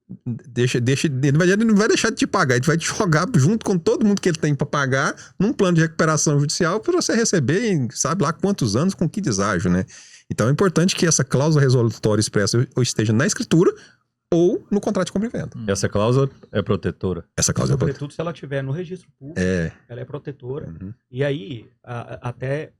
ele não vai deixar de te pagar, ele vai te jogar junto com todo mundo que ele tem para pagar num plano de recuperação judicial para você receber em sabe lá quantos anos, com que deságio, né? Então é importante que essa cláusula resolutória expressa ou esteja na escritura ou no contrato de compra e venda. Essa cláusula é protetora? Essa cláusula é protetora. Sobretudo se ela estiver no registro público, ela é protetora. Uhum. E aí, até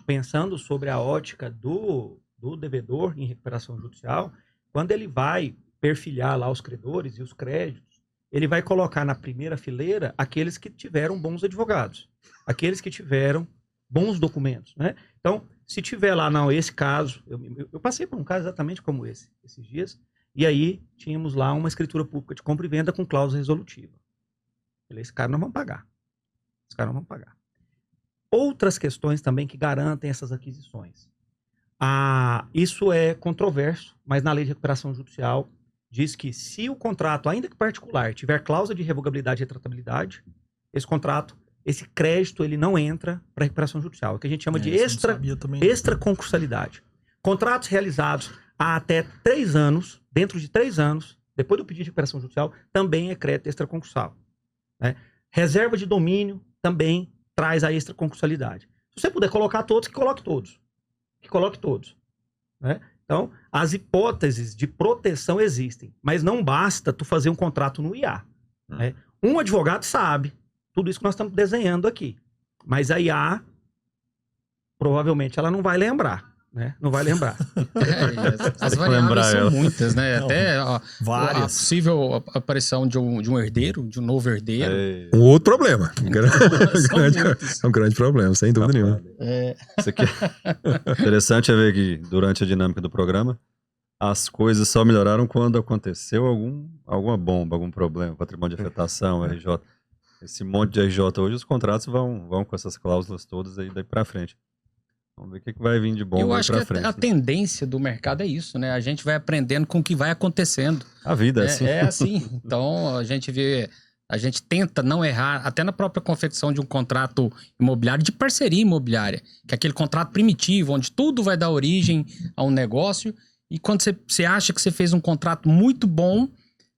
pensando sobre a ótica do devedor em recuperação judicial, quando ele vai perfilhar lá os credores e os créditos, ele vai colocar na primeira fileira aqueles que tiveram bons advogados, aqueles que tiveram bons documentos, né? Então, se tiver lá, não, esse caso, eu passei por um caso exatamente como esses dias, E aí tínhamos lá uma escritura pública de compra e venda com cláusula resolutiva. Falei, esse cara não vão pagar. Esse cara não vão pagar. Outras questões também que garantem essas aquisições. Isso é controverso, mas na lei de recuperação judicial diz que se o contrato, ainda que particular, tiver cláusula de revogabilidade e retratabilidade, esse contrato, esse crédito, ele não entra para recuperação judicial. É o que a gente chama de extraconcursalidade. Contratos realizados há até 3 anos, dentro de 3 anos, depois do pedido de recuperação judicial, também é crédito extraconcursal. Né? Reserva de domínio também traz a extraconcursalidade. Se você puder colocar todos, que coloque todos. Que coloque todos. Né? Então, as hipóteses de proteção existem, mas não basta tu fazer um contrato no IA. Né? Um advogado sabe tudo isso que nós estamos desenhando aqui, mas a IA, provavelmente, ela não vai lembrar. Né? Não vai lembrar. As variáveis são muitas, né? Não, até várias. A possível aparição de um herdeiro, de um novo herdeiro. Um outro problema. São Um grande problema, sem dúvida nenhuma. Isso aqui é interessante é ver que durante a dinâmica do programa, as coisas só melhoraram quando aconteceu alguma bomba, algum problema, patrimônio de afetação, RJ. Esse monte de RJ hoje, os contratos vão com essas cláusulas todas aí daí pra frente. Vamos ver o que vai vir de bom Eu aí acho pra que frente. a tendência do mercado é isso, né? A gente vai aprendendo com o que vai acontecendo. A vida é assim. É assim. Então, a gente tenta não errar, até na própria confecção de um contrato imobiliário, de parceria imobiliária, que é aquele contrato primitivo, onde tudo vai dar origem a um negócio, e quando você acha que você fez um contrato muito bom,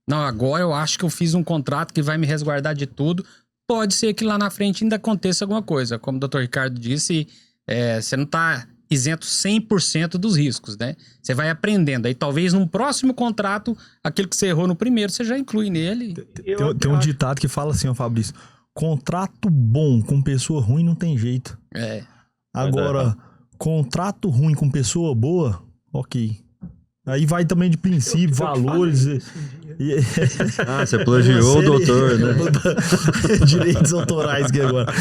não, agora eu acho que eu fiz um contrato que vai me resguardar de tudo, pode ser que lá na frente ainda aconteça alguma coisa. Como o Dr. Ricardo disse, você não está isento 100% dos riscos, né? Você vai aprendendo. Aí talvez num próximo contrato, aquele que você errou no primeiro, você já inclui nele. Tem um ditado que fala assim, ó, Fabrício: contrato bom com pessoa ruim não tem jeito. Agora, contrato ruim com pessoa boa, ok. Aí vai também de princípio, valores. Você plagiou o doutor, né? Direitos autorais que agora.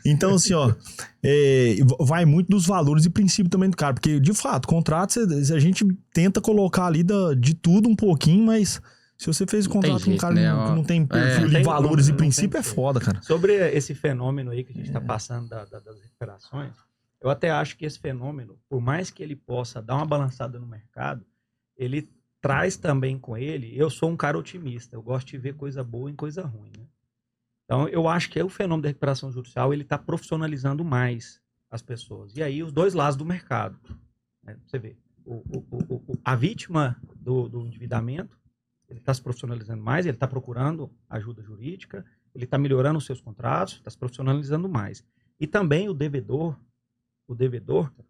Então, assim, ó, vai muito dos valores e princípio também do cara. Porque, de fato, contrato, a gente tenta colocar ali de tudo um pouquinho, mas se você fez um contrato com um cara que não tem perfil de valores e princípio, é foda, cara. Sobre esse fenômeno aí que a gente está passando das recuperações, eu até acho que esse fenômeno, por mais que ele possa dar uma balançada no mercado, ele traz também com ele, eu sou um cara otimista, eu gosto de ver coisa boa em coisa ruim, né? Então, eu acho que o fenômeno da recuperação judicial, ele está profissionalizando mais as pessoas. E aí, os dois lados do mercado. Né? Você vê, a vítima do endividamento, ele está se profissionalizando mais, ele está procurando ajuda jurídica, ele está melhorando os seus contratos, está se profissionalizando mais. E também o devedor,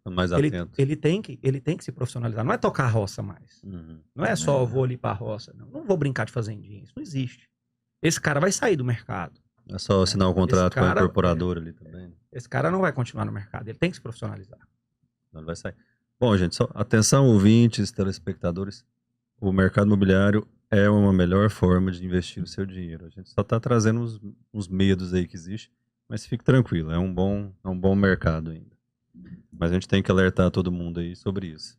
mais atento. ele tem que se profissionalizar. Não é tocar a roça mais. Não é só vou ali para a roça. Não vou brincar de fazendinha. Isso não existe. Esse cara vai sair do mercado. É só assinar um contrato com a incorporadora ali também. Esse cara não vai continuar no mercado. Ele tem que se profissionalizar. Não vai sair. Bom, gente, atenção, ouvintes, telespectadores. O mercado imobiliário é uma melhor forma de investir o seu dinheiro. A gente só está trazendo uns medos aí que existem, mas fique tranquilo, é um bom mercado ainda. Mas a gente tem que alertar todo mundo aí sobre isso.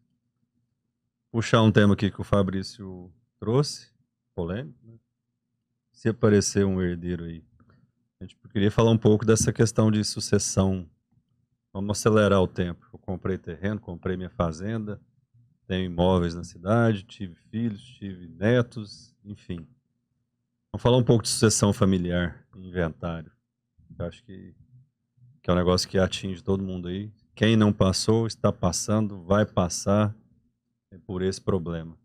Puxar um tema aqui que o Fabrício trouxe, polêmico, né? Se aparecer um herdeiro aí. A gente queria falar um pouco dessa questão de sucessão. Vamos acelerar o tempo. Eu comprei terreno, comprei minha fazenda, tenho imóveis na cidade, tive filhos, tive netos, enfim. Vamos falar um pouco de sucessão familiar, inventário. Eu acho que é um negócio que atinge todo mundo aí. Quem não passou, está passando, vai passar por esse problema.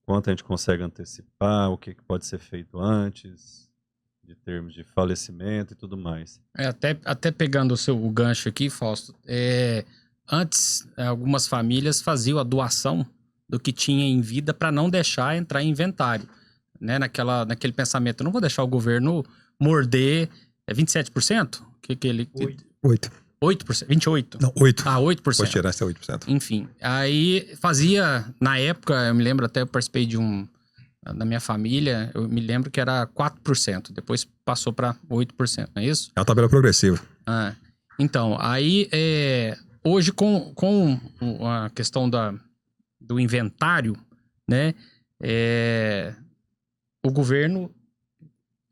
Quanto a gente consegue antecipar, o que pode ser feito antes, de termos de falecimento e tudo mais. Até pegando o gancho aqui, Fausto, antes algumas famílias faziam a doação do que tinha em vida para não deixar entrar em inventário. Né? Naquele pensamento, eu não vou deixar o governo morder 27%? Que ele... 8%. 8%? 28%? Não, 8%. Ah, 8%. Pode tirar esse 8%. Enfim, aí fazia, na época, eu me lembro até, eu participei da minha família, eu me lembro que era 4%, depois passou para 8%, não é isso? É uma tabela progressiva. Então, aí, hoje com a questão do inventário, né, o governo...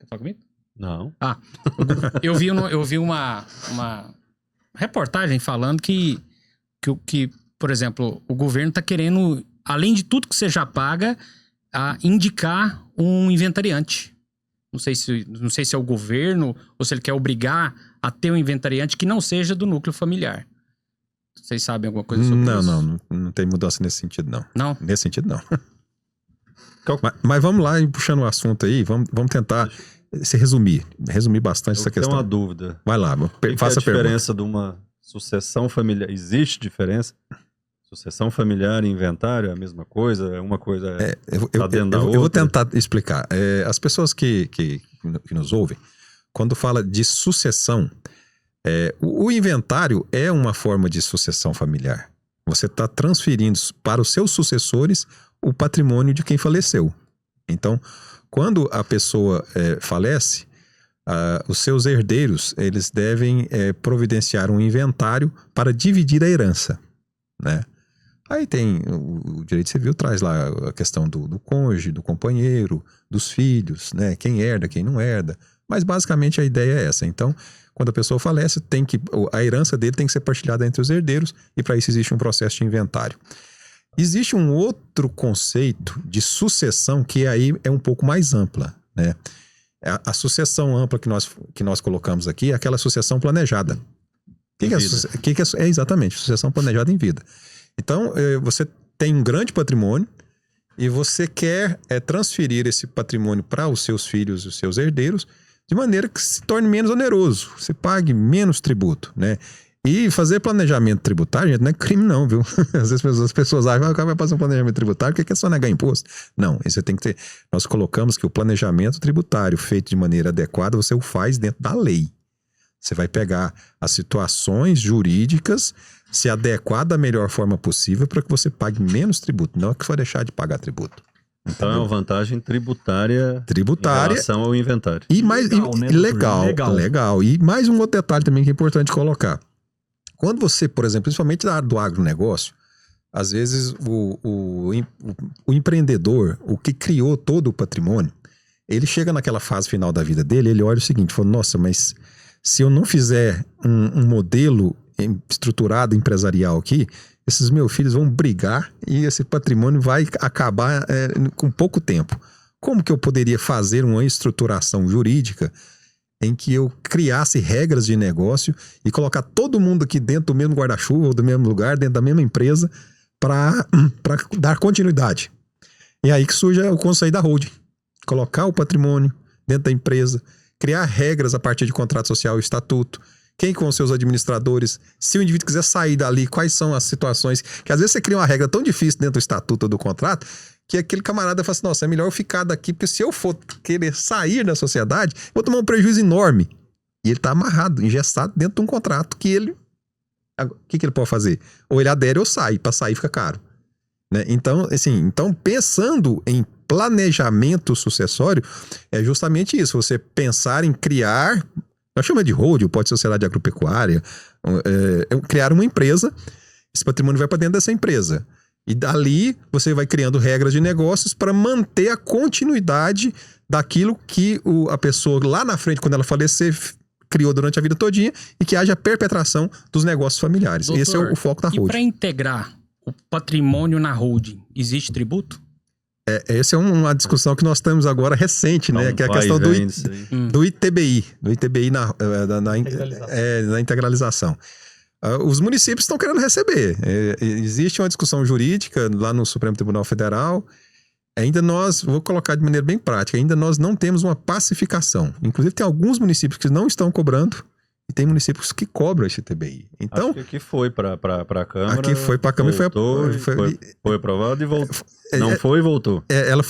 Quer falar comigo? Não. Eu vi uma reportagem falando que, por exemplo, o governo está querendo, além de tudo que você já paga, indicar um inventariante. Não sei se é o governo ou se ele quer obrigar a ter um inventariante que não seja do núcleo familiar. Vocês sabem alguma coisa sobre isso? Não tem mudança nesse sentido, não. Não? Nesse sentido, não. Mas vamos lá, puxando o assunto aí, vamos tentar se resumir bastante essa questão. Tenho uma dúvida. Vai lá, faça a pergunta. A diferença de uma sucessão familiar? Existe diferença? Sucessão familiar e inventário é a mesma coisa? É uma coisa tá dentro da outra? Eu vou tentar explicar. As pessoas que nos ouvem, quando fala de sucessão, o inventário é uma forma de sucessão familiar. Você está transferindo para os seus sucessores o patrimônio de quem faleceu. Então, quando a pessoa falece, os seus herdeiros eles devem providenciar um inventário para dividir a herança, né? Aí tem o direito civil, traz lá a questão do cônjuge, do companheiro, dos filhos, né? Quem herda, quem não herda. Mas basicamente a ideia é essa. Então, quando a pessoa falece, a herança dele tem que ser partilhada entre os herdeiros e para isso existe um processo de inventário. Existe um outro conceito de sucessão que aí é um pouco mais ampla, né? A sucessão ampla que nós colocamos aqui é aquela sucessão planejada. Exatamente, sucessão planejada em vida. Então, você tem um grande patrimônio e você quer transferir esse patrimônio para os seus filhos e os seus herdeiros de maneira que se torne menos oneroso, você pague menos tributo, né? E fazer planejamento tributário, gente, não é crime não, viu? Às vezes as pessoas acham, o cara vai fazer um planejamento tributário, o que é só negar imposto? Não, isso você tem que ter... Nós colocamos que o planejamento tributário feito de maneira adequada, você o faz dentro da lei. Você vai pegar as situações jurídicas, se adequar da melhor forma possível para que você pague menos tributo, não é que você vai deixar de pagar tributo. Então é uma vantagem tributária em relação ao inventário. E mais legal. E mais um outro detalhe também que é importante colocar. Quando você, por exemplo, principalmente na área do agronegócio, às vezes o empreendedor, o que criou todo o patrimônio, ele chega naquela fase final da vida dele, ele olha o seguinte, fala, nossa, mas se eu não fizer um modelo estruturado empresarial aqui, esses meus filhos vão brigar e esse patrimônio vai acabar com pouco tempo. Como que eu poderia fazer uma estruturação jurídica em que eu criasse regras de negócio e colocar todo mundo aqui dentro do mesmo guarda-chuva, ou do mesmo lugar, dentro da mesma empresa, para dar continuidade? E aí que surge o conceito da holding. Colocar o patrimônio dentro da empresa, criar regras a partir de contrato social e estatuto, quem com os seus administradores, se o indivíduo quiser sair dali, quais são as situações, que às vezes você cria uma regra tão difícil dentro do estatuto ou do contrato, que aquele camarada fala assim, nossa, é melhor eu ficar daqui, porque se eu for querer sair da sociedade, eu vou tomar um prejuízo enorme. E ele está amarrado, engessado dentro de um contrato que ele... O que ele pode fazer? Ou ele adere ou sai, para sair fica caro. Né? Então, assim, pensando em planejamento sucessório, é justamente isso, você pensar em criar... Nós chamamos de holding, pode ser sociedade agropecuária, criar uma empresa, esse patrimônio vai para dentro dessa empresa. E dali você vai criando regras de negócios para manter a continuidade daquilo que a pessoa lá na frente, quando ela falecer, criou durante a vida todinha e que haja perpetração dos negócios familiares. Doutor, esse é o foco da holding. E para integrar o patrimônio na holding, existe tributo? Essa é uma discussão que nós temos agora recente, né? Que é a questão do ITBI. Do ITBI na integralização. Os municípios estão querendo receber. Existe uma discussão jurídica lá no Supremo Tribunal Federal. Vou colocar de maneira bem prática, ainda nós não temos uma pacificação. Inclusive tem alguns municípios que não estão cobrando e tem municípios que cobram esse ITBI. Então, acho que aqui foi para a Câmara. Aqui foi para a Câmara e foi aprovado e voltou. Não foi e voltou. Ela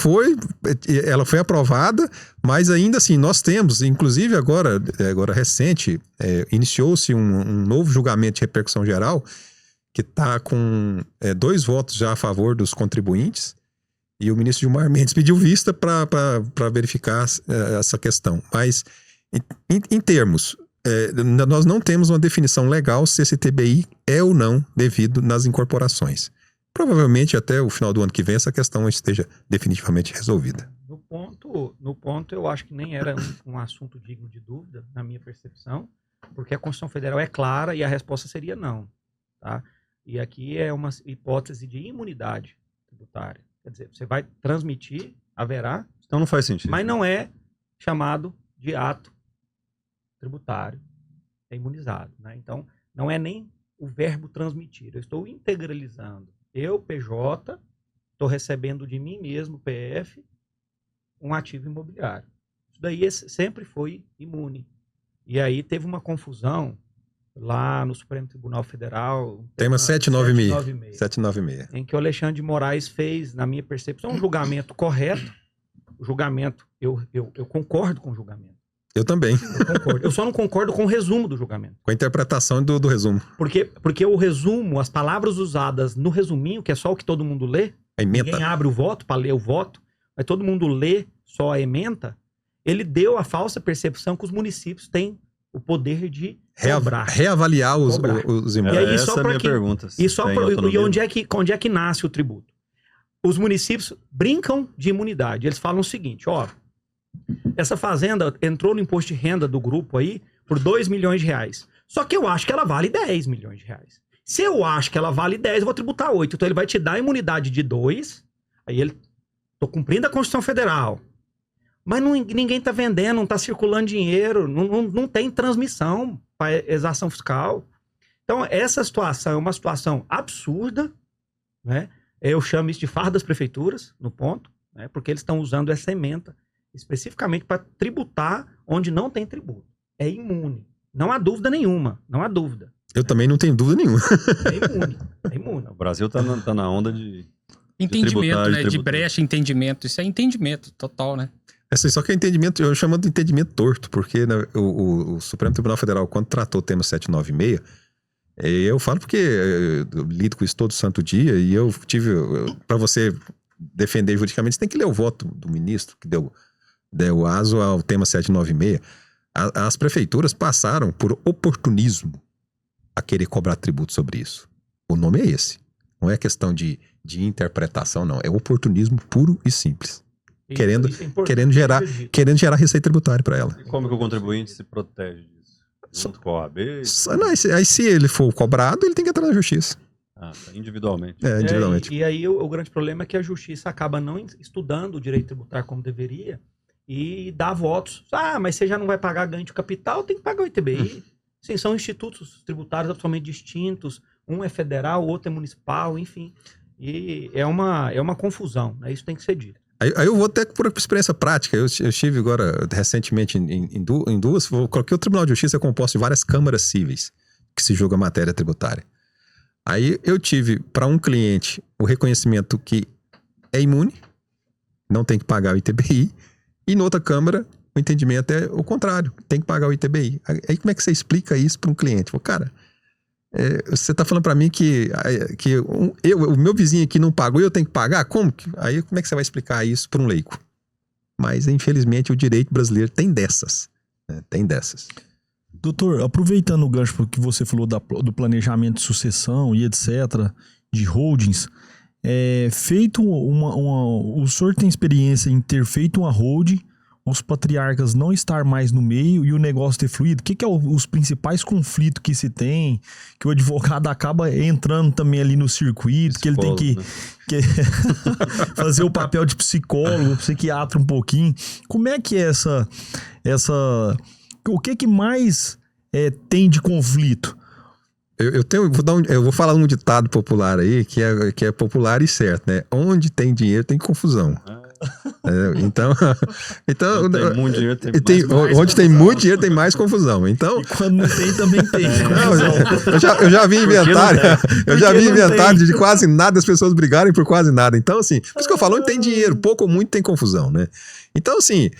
foi aprovada, mas ainda assim nós temos, inclusive agora recente, iniciou-se um novo julgamento de repercussão geral que está com 2 votos já a favor dos contribuintes e o ministro Gilmar Mendes pediu vista para verificar essa questão. Mas em termos, nós não temos uma definição legal se esse TBI é ou não devido nas incorporações. provavelmente até o final do ano que vem essa questão esteja definitivamente resolvida. No ponto, eu acho que nem era um assunto digno de dúvida, na minha percepção, porque a Constituição Federal é clara e a resposta seria não. Tá? E aqui é uma hipótese de imunidade tributária. Quer dizer, você vai transmitir, haverá, Então não faz sentido. mas não é chamado de ato tributário, é imunizado. Né? Então, não é nem o verbo transmitir. Eu estou integralizando. Eu, PJ, estou recebendo de mim mesmo, PF, um ativo imobiliário. Isso daí sempre foi imune. E aí teve uma confusão lá no Supremo Tribunal Federal. Tema 796. Em que o Alexandre de Moraes fez, na minha percepção, um julgamento correto. O julgamento, eu concordo com o julgamento. Eu também. Eu concordo. Eu só não concordo com o resumo do julgamento. Com a interpretação do resumo. Porque o resumo, as palavras usadas no resuminho, que é só o que todo mundo lê, A ementa. ninguém abre o voto para ler o voto, mas todo mundo lê só a ementa, ele deu a falsa percepção que os municípios têm o poder de cobrar. Reavaliar os E imóveis. aí, Essa só é a pra minha que- pergunta. E onde é que nasce o tributo? Os municípios brincam de imunidade. Eles falam o seguinte, ó, essa fazenda entrou no imposto de renda do grupo aí por 2 milhões de reais. Só que eu acho que ela vale 10 milhões de reais. Se eu acho que ela vale 10, eu vou tributar 8. Então ele vai te dar a imunidade de 2, aí ele, tô cumprindo a Constituição Federal. Mas ninguém tá vendendo, não tá circulando dinheiro, não tem transmissão para exação fiscal. Então essa situação é uma situação absurda, né? Eu chamo isso de farra das prefeituras, no ponto, né? Porque eles estão usando essa ementa especificamente para tributar onde não tem tributo. É imune. Não há dúvida nenhuma. Não há dúvida. Eu também não tenho dúvida nenhuma. É imune. É imune. O Brasil tá na onda de Entendimento, tributar, né? De tributar. brecha, entendimento. Isso é entendimento total, né? Assim, só que é entendimento, eu chamo de entendimento torto, porque né, o Supremo Tribunal Federal, quando tratou o tema 796, eu falo porque eu lido com isso todo santo dia, e eu tive, para você defender juridicamente, você tem que ler o voto do ministro que deu aso ao tema 796. As prefeituras passaram por oportunismo a querer cobrar tributo sobre isso. O nome é esse. Não é questão de interpretação, não. É oportunismo puro e simples. Querendo importante. gerar receita tributária para ela. E como que o contribuinte se protege disso? Junto com a OAB? Aí se ele for cobrado, ele tem que entrar na justiça. Ah, tá, individualmente. Individualmente. E aí o grande problema é que a justiça acaba não estudando o direito tributário como deveria e dá votos. Ah, mas você já não vai pagar ganho de capital, tem que pagar o ITBI. Sim, são institutos tributários absolutamente distintos. Um é federal, o outro é municipal, enfim. E é uma confusão, né? Isso tem que ser dito. Aí eu vou até por experiência prática. Eu estive agora recentemente em duas. Coloquei o Tribunal de Justiça é composto de várias câmaras cíveis que se julga matéria tributária. Aí eu tive para um cliente o reconhecimento que é imune, não tem que pagar o ITBI, e na outra câmara o entendimento é o contrário, tem que pagar o ITBI. Aí como é que você explica isso para um cliente? Cara, você está falando para mim que o meu vizinho aqui não pagou e eu tenho que pagar? Como é que você vai explicar isso para um leigo? Mas, infelizmente, o direito brasileiro tem dessas. Né? Tem dessas. Doutor, aproveitando o gancho que você falou do planejamento de sucessão e etc., de holdings, o senhor tem experiência em ter feito uma holding, os patriarcas não estar mais no meio e o negócio ter fluído? O que é os principais conflitos que se tem, que o advogado acaba entrando também ali no circuito, que ele tem que fazer o papel de psicólogo, psiquiatra um pouquinho. Como é que é o que mais tem de conflito? Eu vou falar um ditado popular aí, que é popular e certo, né? Onde tem dinheiro, tem confusão. Então Tem muito dinheiro, onde tem muito dinheiro, tem mais confusão. Então, E quando não tem, também tem. eu já vi inventário de quase nada, as pessoas brigarem por quase nada. Então, assim, por isso que eu falo, onde tem dinheiro, pouco ou muito tem confusão, né? Então, assim,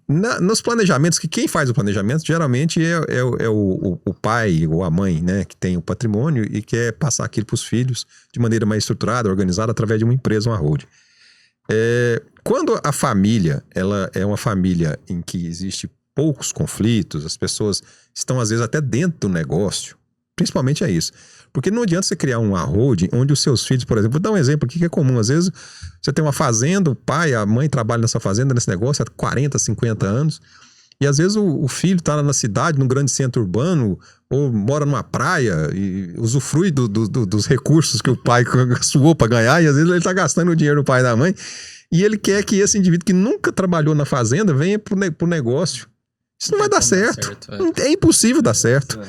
nos planejamentos, que quem faz o planejamento geralmente é o pai ou a mãe, né, que tem o patrimônio e quer passar aquilo para os filhos de maneira mais estruturada, organizada, através de uma empresa, uma holding. Quando a família ela é uma família em que existe poucos conflitos, as pessoas estão às vezes até dentro do negócio, principalmente é isso. Porque não adianta você criar uma holding onde os seus filhos, por exemplo, vou dar um exemplo aqui que é comum. Às vezes você tem uma fazenda, o pai, a mãe trabalham nessa fazenda, nesse negócio há 40, 50 anos. E às vezes o filho está na cidade, num grande centro urbano, ou mora numa praia e usufrui dos recursos que o pai suou para ganhar, e às vezes ele está gastando o dinheiro do pai e da mãe, e ele quer que esse indivíduo que nunca trabalhou na fazenda venha pro negócio. Isso não vai dar certo. É impossível dar certo.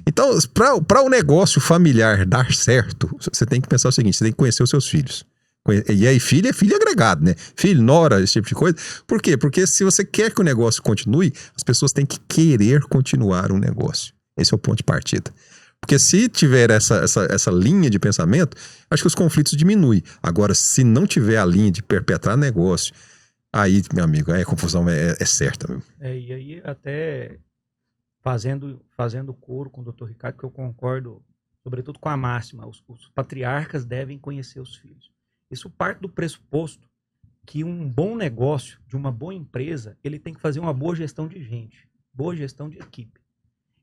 Então, para o negócio familiar dar certo, você tem que pensar o seguinte, você tem que conhecer os seus filhos. E aí filho é filho agregado, né? Filho, nora, esse tipo de coisa. Por quê? Porque se você quer que o negócio continue, as pessoas têm que querer continuar o negócio. Esse é o ponto de partida. Porque se tiver essa linha de pensamento, acho que os conflitos diminuem. Agora, se não tiver a linha de perpetrar negócio, aí, meu amigo, aí a confusão é certa. Meu. E aí até fazendo coro com o Dr. Ricardo, que eu concordo, sobretudo com a máxima, os patriarcas devem conhecer os filhos. Isso parte do pressuposto que um bom negócio, de uma boa empresa, ele tem que fazer uma boa gestão de gente, boa gestão de equipe.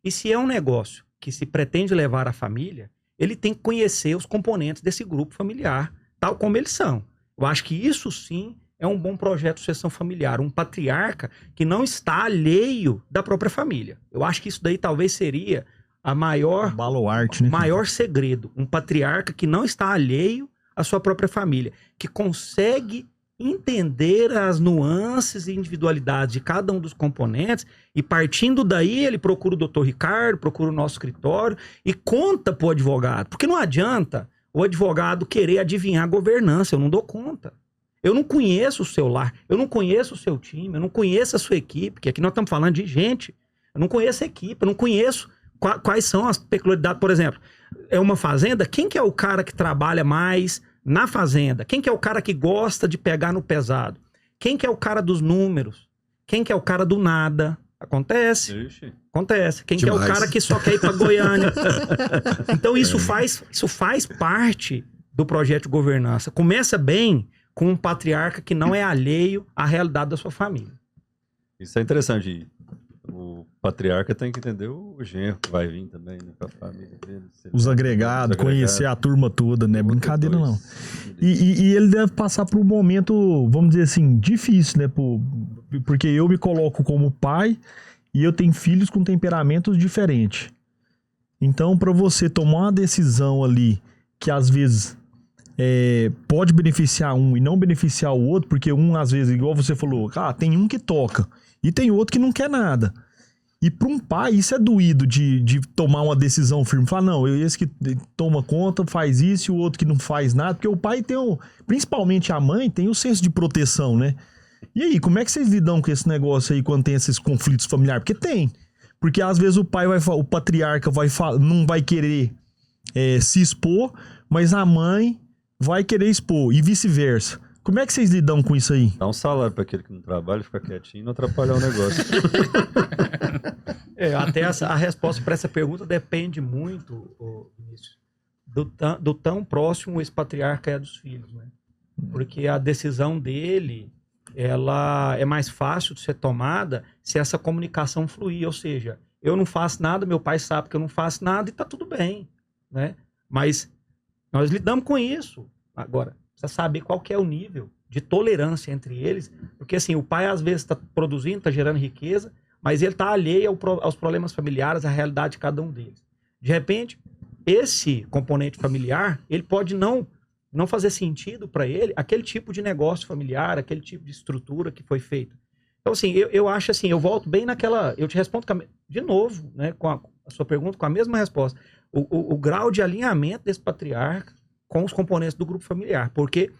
E se é um negócio que se pretende levar a família, ele tem que conhecer os componentes desse grupo familiar, tal como eles são. Eu acho que isso sim é um bom projeto de sucessão familiar, um patriarca que não está alheio da própria família. Eu acho que isso daí talvez seria a maior, baluarte, né? Maior segredo, um patriarca que não está alheio à sua própria família, que consegue entender as nuances e individualidades de cada um dos componentes, e partindo daí ele procura o Dr. Ricardo, procura o nosso escritório e conta para o advogado, porque não adianta o advogado querer adivinhar a governança, eu não dou conta. Eu não conheço o seu lar, eu não conheço o seu time, eu não conheço a sua equipe, que aqui nós estamos falando de gente, eu não conheço a equipe, eu não conheço quais são as peculiaridades. Por exemplo, é uma fazenda, quem que é o cara que trabalha mais na fazenda? Quem que é o cara que gosta de pegar no pesado? Quem que é o cara dos números? Quem que é o cara do nada? Acontece. Ixi. Acontece. Quem Demais. que é o cara que só quer ir para Goiânia? Então isso faz parte do projeto de governança. Começa bem com um patriarca que não é alheio à realidade da sua família. Isso é interessante. O patriarca tem que entender o genro que vai vir também, né, com a família dele. Os agregados, conhecer a turma toda, não é brincadeira não. E ele deve passar por um momento, vamos dizer assim, difícil, né? Porque eu me coloco como pai e eu tenho filhos com temperamentos diferentes. Então, para você tomar uma decisão ali que às vezes pode beneficiar um e não beneficiar o outro, porque um, às vezes, igual você falou, tem um que toca e tem outro que não quer nada. E para um pai, isso é doído de tomar uma decisão firme. Falar, não, esse que toma conta faz isso e o outro que não faz nada. Porque o pai tem, principalmente a mãe, tem o senso de proteção, né? E aí, como é que vocês lidam com esse negócio aí quando tem esses conflitos familiares? Porque tem. Porque às vezes o patriarca não vai querer se expor, mas a mãe vai querer expor e vice-versa. Como é que vocês lidam com isso aí? Dá um salário para aquele que não trabalha, ficar quietinho e não atrapalhar o negócio. Até a resposta para essa pergunta depende muito, Vinícius, do tão próximo esse patriarca é dos filhos, né? Porque a decisão dele, ela é mais fácil de ser tomada se essa comunicação fluir, ou seja, eu não faço nada, meu pai sabe que eu não faço nada e tá tudo bem, né? Mas nós lidamos com isso. Agora, precisa saber qual que é o nível de tolerância entre eles, porque assim, o pai às vezes está produzindo, está gerando riqueza, mas ele está alheio aos problemas familiares, à realidade de cada um deles. De repente, esse componente familiar, ele pode não fazer sentido para ele aquele tipo de negócio familiar, aquele tipo de estrutura que foi feita. Então assim, eu acho assim, eu volto bem naquela, eu te respondo de novo, né, com a sua pergunta, com a mesma resposta. O grau de alinhamento desse patriarca com os componentes do grupo familiar, porque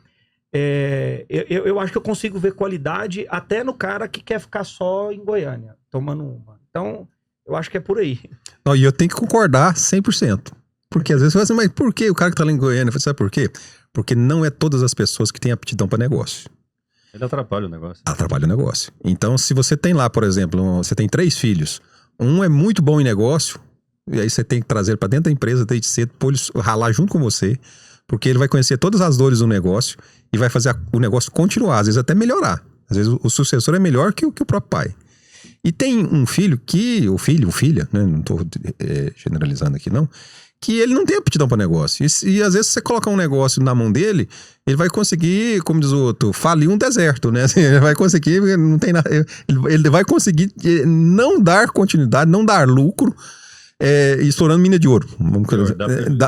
eu acho que eu consigo ver qualidade até no cara que quer ficar só em Goiânia, tomando uma. Então, eu acho que é por aí. Não, e eu tenho que concordar 100%. Porque às vezes você fala assim, mas por que o cara que tá lá em Goiânia? Sabe por quê? Porque não é todas as pessoas que têm aptidão para negócio. Ele atrapalha o negócio. Atrapalha o negócio. Então, se você tem lá, por exemplo, você tem 3 filhos, um é muito bom em negócio, e aí você tem que trazer ele para dentro da empresa desde cedo, pôr ele ralar junto com você, porque ele vai conhecer todas as dores do negócio e vai fazer o negócio continuar, às vezes até melhorar. Às vezes o sucessor é melhor que o próprio pai. E tem um filho ou filha, né? Não tô generalizando aqui não, que ele não tem aptidão para negócio. E às vezes você colocar um negócio na mão dele, ele vai conseguir, como diz o outro, falir um deserto, né? Assim, ele vai conseguir, não tem nada, ele vai conseguir não dar continuidade, não dar lucro, explorando mina de ouro.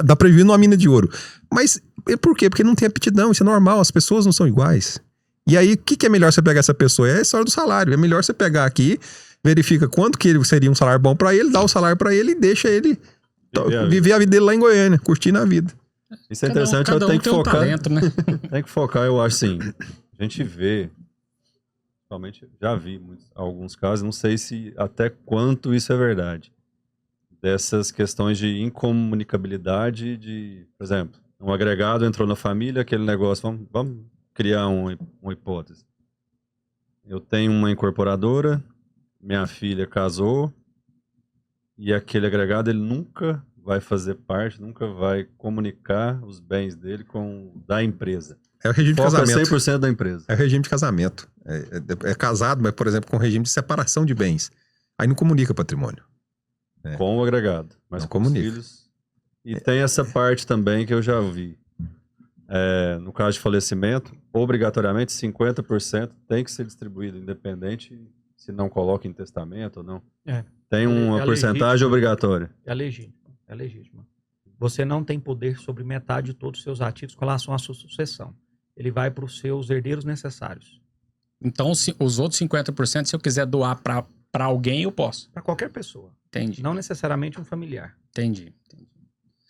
Dá pra viver numa mina de ouro. Mas por quê? Porque não tem aptidão, isso é normal, as pessoas não são iguais. E aí, o que é melhor você pegar essa pessoa? É a história do salário. É melhor você pegar aqui, verifica quanto que seria um salário bom pra ele, dá o salário pra ele e deixa ele viver a vida dele lá em Goiânia, curtindo a vida. Isso é interessante, cada um tem que tem focar. talento, né? Tem que focar, eu acho assim. A gente vê, realmente já vi alguns casos, não sei se até quanto isso é verdade. Dessas questões de incomunicabilidade, por exemplo, um agregado entrou na família, aquele negócio, vamos criar uma hipótese. Eu tenho uma incorporadora, minha filha casou, e aquele agregado ele nunca vai fazer parte, nunca vai comunicar os bens dele da empresa. É o regime de casamento. 100% da empresa. É o regime de casamento. É casado, mas, por exemplo, com regime de separação de bens. Aí não comunica patrimônio. Com o agregado. Mas não com comunica. os filhos. E tem essa parte também que eu já vi. No caso de falecimento, obrigatoriamente 50% tem que ser distribuído, independente se não coloca em testamento ou não. Tem uma porcentagem obrigatória. É legítimo. Você não tem poder sobre metade de todos os seus ativos com relação à sua sucessão. Ele vai para os seus herdeiros necessários. Então, os outros 50%, se eu quiser doar para alguém, eu posso. Para qualquer pessoa. Entendi. Não necessariamente um familiar. Entendi.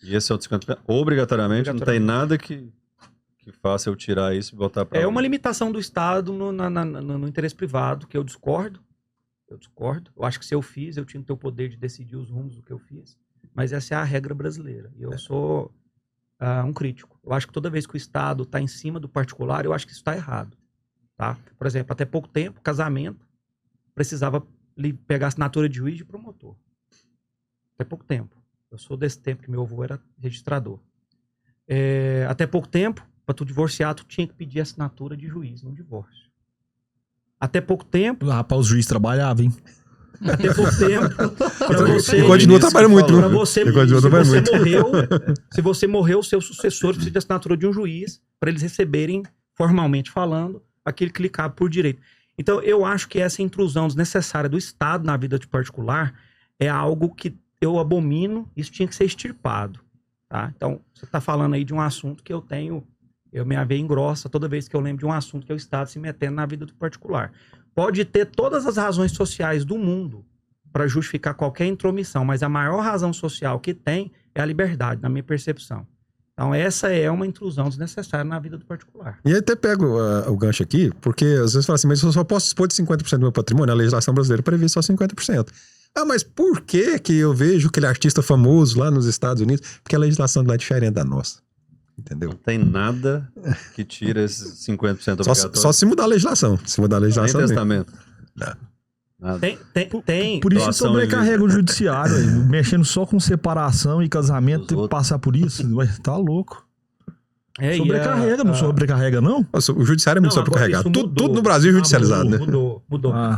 E esse outro 50%, obrigatoriamente, não tem nada que faça eu tirar isso e botar para... É uma limitação do Estado no interesse privado, que eu discordo. Eu acho que se eu fiz, eu tinha que ter o poder de decidir os rumos do que eu fiz. Mas essa é a regra brasileira. E eu sou um crítico. Eu acho que toda vez que o Estado está em cima do particular, eu acho que isso está errado. Tá? Por exemplo, até pouco tempo, casamento precisava pegar a assinatura de juiz e de promotor. Até pouco tempo. Eu sou desse tempo que meu avô era registrador. Até pouco tempo, para tu divorciar, tu tinha que pedir a assinatura de juiz no divórcio. Até pouco tempo... Rapaz, os juízes trabalhavam, hein? Até pouco tempo... Ele continua trabalhando muito. Para você, se você morreu, os seus sucessores precisam de assinatura de um juiz para eles receberem, formalmente falando, aquele que lhe cabe por direito. Então, eu acho que essa intrusão desnecessária do Estado na vida de particular é algo que eu abomino, isso tinha que ser extirpado. Tá? Então, você está falando aí de um assunto que minha veia engrossa toda vez que eu lembro de um assunto que é o Estado se metendo na vida do particular. Pode ter todas as razões sociais do mundo para justificar qualquer intromissão, mas a maior razão social que tem é a liberdade, na minha percepção. Então, essa é uma intrusão desnecessária na vida do particular. E aí até pego o gancho aqui, porque às vezes fala assim, mas eu só posso dispor de 50% do meu patrimônio, a legislação brasileira prevê só 50%. Ah, mas por que eu vejo aquele artista famoso lá nos Estados Unidos? Porque a legislação lá é diferente da nossa. Entendeu? Não tem nada que tira esses 50% obrigatório. Só se mudar a legislação. Se mudar a legislação. Tem testamento. Não. Tem. Por isso que sobrecarrega o judiciário, aí, mexendo só com separação e casamento, tem que passar por isso. Ué, tá louco. Sobrecarrega, não sobrecarrega, não? Nossa, o judiciário é muito sobrecarregado. Tudo no Brasil é judicializado, né? Mudou.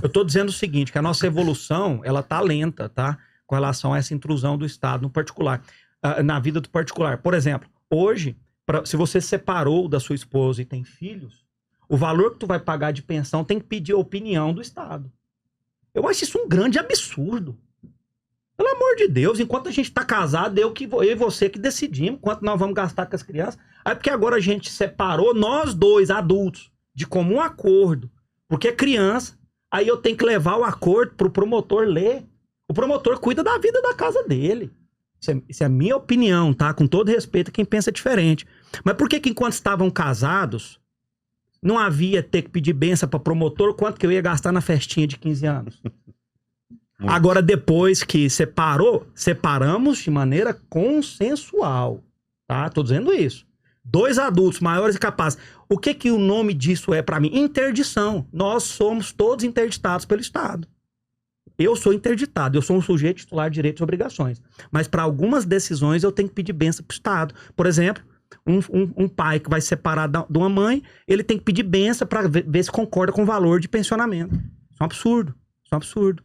Eu tô dizendo o seguinte, que a nossa evolução, ela tá lenta, tá? Com relação a essa intrusão do Estado no particular, na vida do particular. Por exemplo, hoje, se você separou da sua esposa e tem filhos, o valor que tu vai pagar de pensão tem que pedir a opinião do Estado. Eu acho isso um grande absurdo. Pelo amor de Deus, enquanto a gente tá casado, eu e você que decidimos quanto nós vamos gastar com as crianças. Aí porque agora a gente separou, nós dois adultos, de comum acordo, porque é criança, aí eu tenho que levar o acordo pro promotor ler. O promotor cuida da vida da casa dele. Isso é a minha opinião, tá? Com todo respeito a quem pensa diferente. Mas por que enquanto estavam casados, não havia ter que pedir benção para promotor quanto que eu ia gastar na festinha de 15 anos? Agora, depois que separamos de maneira consensual, tá? Tô dizendo isso. 2 adultos maiores e capazes. O que o nome disso é para mim? Interdição. Nós somos todos interditados pelo Estado. Eu sou interditado, eu sou um sujeito titular de direitos e obrigações. Mas para algumas decisões eu tenho que pedir benção pro Estado. Por exemplo, um pai que vai se separar de uma mãe, ele tem que pedir benção para ver se concorda com o valor de pensionamento. Isso é um absurdo.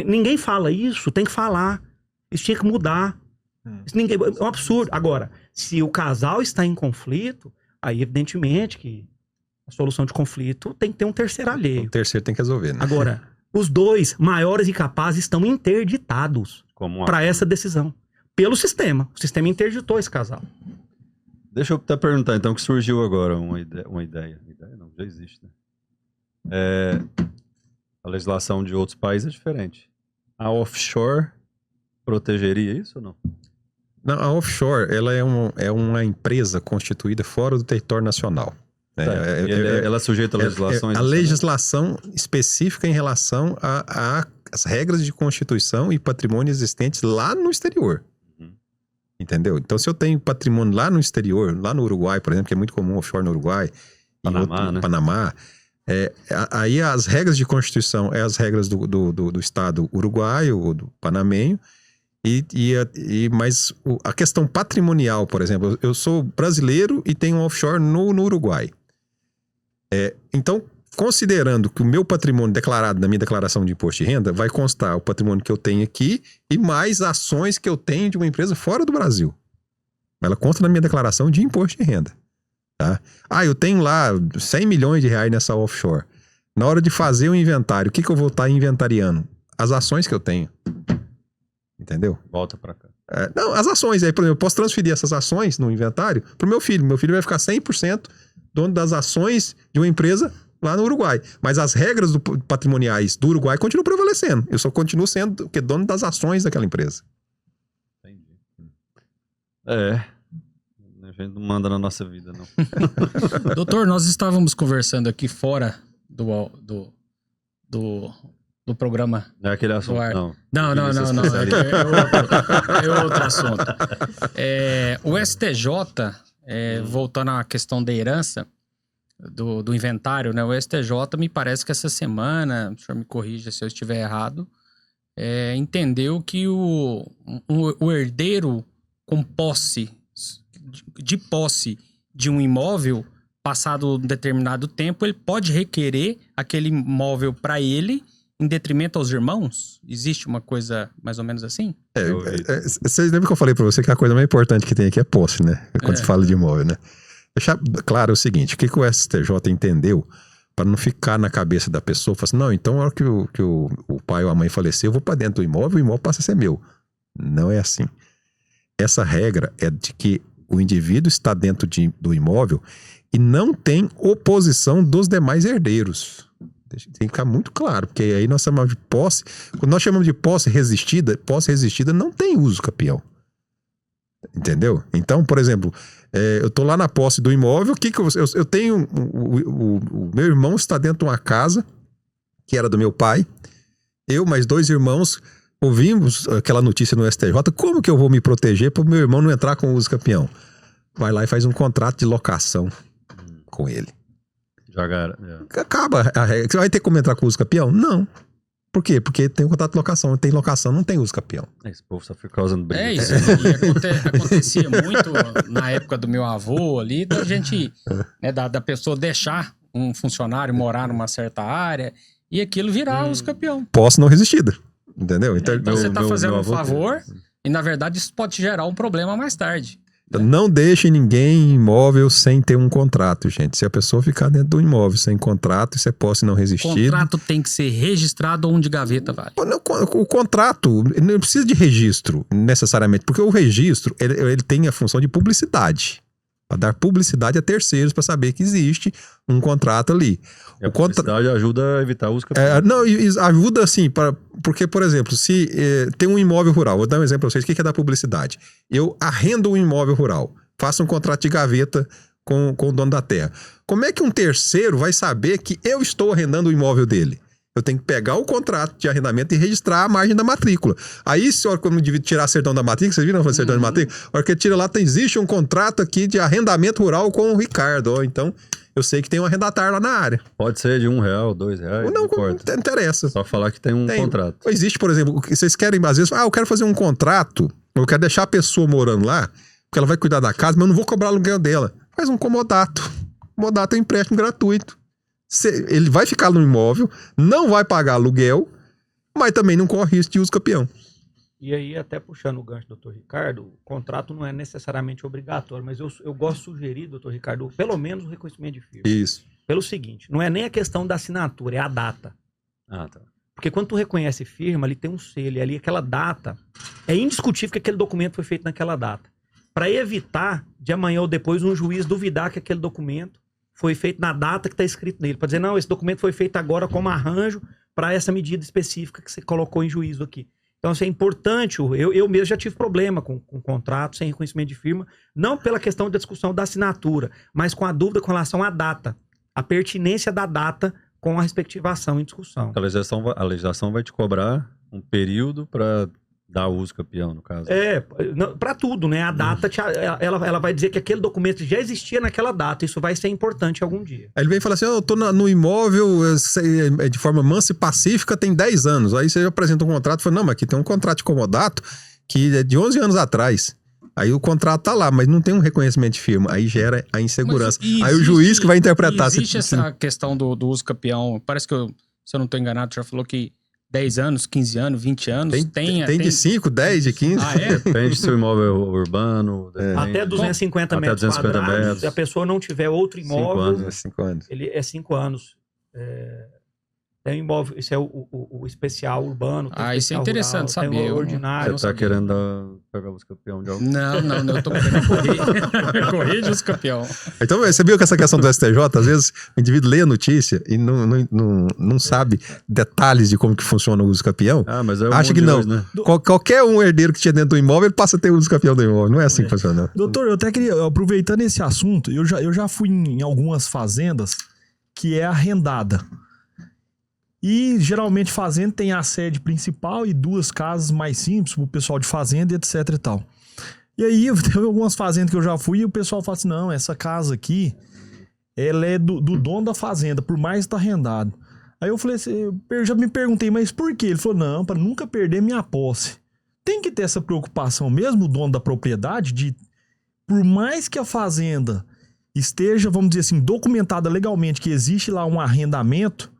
Ninguém fala isso, tem que falar. Isso tinha que mudar. É um absurdo. Agora, se o casal está em conflito, aí evidentemente que a solução de conflito tem que ter um terceiro alheio. O terceiro tem que resolver, né? Agora, os dois, maiores e capazes, estão interditados Como para essa decisão. Pelo sistema. O sistema interditou esse casal. Deixa eu até perguntar, então, que surgiu agora uma ideia. Ideia não, já existe, né? A legislação de outros países é diferente. A offshore protegeria isso ou não? Não, a offshore, ela é uma empresa constituída fora do território nacional. Ela é sujeita a legislações? A legislação específica em relação às regras de constituição e patrimônio existentes lá no exterior. Entendeu? Então, se eu tenho patrimônio lá no exterior, lá no Uruguai, por exemplo, que é muito comum offshore no Uruguai, Panamá, aí as regras de constituição as regras do Estado uruguaio ou do panamenho, mas a questão patrimonial, por exemplo, eu sou brasileiro e tenho um offshore no Uruguai. Então, considerando que o meu patrimônio declarado na minha declaração de imposto de renda vai constar o patrimônio que eu tenho aqui e mais ações que eu tenho de uma empresa fora do Brasil. Ela consta na minha declaração de imposto de renda. Tá? Eu tenho lá 100 milhões de reais nessa offshore. Na hora de fazer o inventário, o que eu vou estar inventariando? As ações que eu tenho. Entendeu? Volta pra cá. Não, as ações. Aí, por exemplo, eu posso transferir essas ações no inventário pro meu filho. Meu filho vai ficar 100% dono das ações de uma empresa lá no Uruguai. Mas as regras patrimoniais do Uruguai continuam prevalecendo. Eu só continuo sendo dono das ações daquela empresa. Entendi. A gente não manda na nossa vida, não. Doutor, nós estávamos conversando aqui fora do programa. Não é aquele assunto, não. Não. É outro assunto. O STJ, voltando à questão da herança, do inventário, né? O STJ, me parece que essa semana, o senhor me corrija se eu estiver errado, entendeu que o herdeiro com posse de um imóvel, passado um determinado tempo, ele pode requerer aquele imóvel para ele em detrimento aos irmãos? Existe uma coisa mais ou menos assim? Vocês lembram que eu falei para você que a coisa mais importante que tem aqui é posse, né? Quando se fala de imóvel, né? Deixar claro o seguinte, o que o STJ entendeu para não ficar na cabeça da pessoa, falar assim, não, então na hora que o pai ou a mãe faleceu, eu vou para dentro do imóvel, o imóvel passa a ser meu. Não é assim. Essa regra é de que o indivíduo está dentro do imóvel e não tem oposição dos demais herdeiros. Tem que ficar muito claro, porque aí nós chamamos de posse. Quando nós chamamos de posse resistida não tem uso capião. Entendeu? Então, por exemplo, eu tô lá na posse do imóvel, eu tenho. O meu irmão está dentro de uma casa que era do meu pai. Eu, mais 2 irmãos, ouvimos aquela notícia no STJ. Como que eu vou me proteger para o meu irmão não entrar com uso capião? Vai lá e faz um contrato de locação com ele. Acaba a regra. Você vai ter como entrar com uso capião? Não. Por quê? Porque tem um contrato de locação. Tem locação, não tem uso capião. Esse povo só fica causando briga. Isso. E acontecia muito na época do meu avô ali, da gente, da pessoa deixar um funcionário morar numa certa área e aquilo virar uso capião. Posse não resistida. Entendeu? Então você está fazendo um favor e, na verdade, isso pode gerar um problema mais tarde. Não deixe ninguém em imóvel sem ter um contrato, gente. Se a pessoa ficar dentro do imóvel sem contrato, isso é posse não resistida. O contrato tem que ser registrado onde gaveta vale. O contrato não precisa de registro, necessariamente, porque o registro ele tem a função de publicidade. Para dar publicidade a terceiros para saber que existe um contrato ali. E a publicidade ajuda a evitar os não, ajuda assim, porque, por exemplo, se tem um imóvel rural, vou dar um exemplo para vocês, o que é da publicidade? Eu arrendo um imóvel rural, faço um contrato de gaveta com o dono da terra. Como é que um terceiro vai saber que eu estou arrendando o imóvel dele? Eu tenho que pegar o contrato de arrendamento e registrar a margem da matrícula. Aí, se quando o indivíduo tirar a certidão da matrícula, vocês viram a certidão de matrícula? A hora que ele tira lá, existe um contrato aqui de arrendamento rural com o Ricardo. Então, eu sei que tem um arrendatário lá na área. Pode ser de R$1, R$2, não importa. Não interessa. Só falar que tem um contrato. Existe, por exemplo, vocês querem, às vezes, eu quero fazer um contrato, eu quero deixar a pessoa morando lá, porque ela vai cuidar da casa, mas eu não vou cobrar aluguel dela. Faz um comodato. Comodato é um empréstimo gratuito. Ele vai ficar no imóvel, não vai pagar aluguel, mas também não corre risco de uso campeão. E aí, até puxando o gancho do Dr. Ricardo, o contrato não é necessariamente obrigatório, mas eu gosto de sugerir, Dr. Ricardo, pelo menos o reconhecimento de firma. Isso. Pelo seguinte, não é nem a questão da assinatura, é a data. Ah, tá. Porque quando tu reconhece firma, ali tem um selo, ali aquela data, é indiscutível que aquele documento foi feito naquela data. Para evitar de amanhã ou depois um juiz duvidar que aquele documento foi feito na data que está escrito nele. Para dizer, não, esse documento foi feito agora como arranjo para essa medida específica que você colocou em juízo aqui. Então, isso é importante. Eu mesmo já tive problema com contrato sem reconhecimento de firma, não pela questão da discussão da assinatura, mas com a dúvida com relação à data, a pertinência da data com a respectivação em discussão. A legislação vai te cobrar um período para dar uso campeão, no caso. Para tudo, né? A data, ela vai dizer que aquele documento já existia naquela data. Isso vai ser importante algum dia. Aí ele vem e fala assim, eu tô no imóvel de forma mansa e pacífica tem 10 anos. Aí você apresenta um contrato e fala, não, mas aqui tem um contrato de comodato que é de 11 anos atrás. Aí o contrato tá lá, mas não tem um reconhecimento de firma. Aí gera a insegurança. Aí o juiz que vai interpretar... Existe essa questão do uso campeão. Parece que, se eu não tô enganado, já falou que 10 anos, 15 anos, 20 anos... Tem de 5, 10, de 15. Ah, é? Depende se o imóvel é urbano... Até 250 até metros 250 quadrados. metros. Se a pessoa não tiver outro imóvel... 5 anos. Ele é 5 anos. Tem imóvel, esse é o especial urbano. Ah, isso é especial interessante rural, saber. Tem o ordinário. Você tá querendo pegar os campeão de algo? Não, eu tô querendo correr de uso campeão. Então, você viu que essa questão do STJ, às vezes o indivíduo lê a notícia e não sabe detalhes de como que funciona o uso campeão. Ah, mas é o Acha mundo que de não. hoje, né? Qualquer um herdeiro que tinha dentro do imóvel, ele passa a ter o uso campeão do imóvel. Não é assim que funciona. Doutor, eu até queria, aproveitando esse assunto, eu já fui em algumas fazendas que é arrendada. E geralmente fazenda tem a sede principal e 2 casas mais simples pro pessoal de fazenda, etc e tal. E aí, tem algumas fazendas que eu já fui e o pessoal fala assim, não, essa casa aqui, ela é do dono da fazenda, por mais que tá arrendado. Aí eu falei assim, eu já me perguntei, mas por quê? Ele falou, não, para nunca perder minha posse. Tem que ter essa preocupação mesmo, o dono da propriedade, de, por mais que a fazenda esteja, vamos dizer assim, documentada legalmente, que existe lá um arrendamento,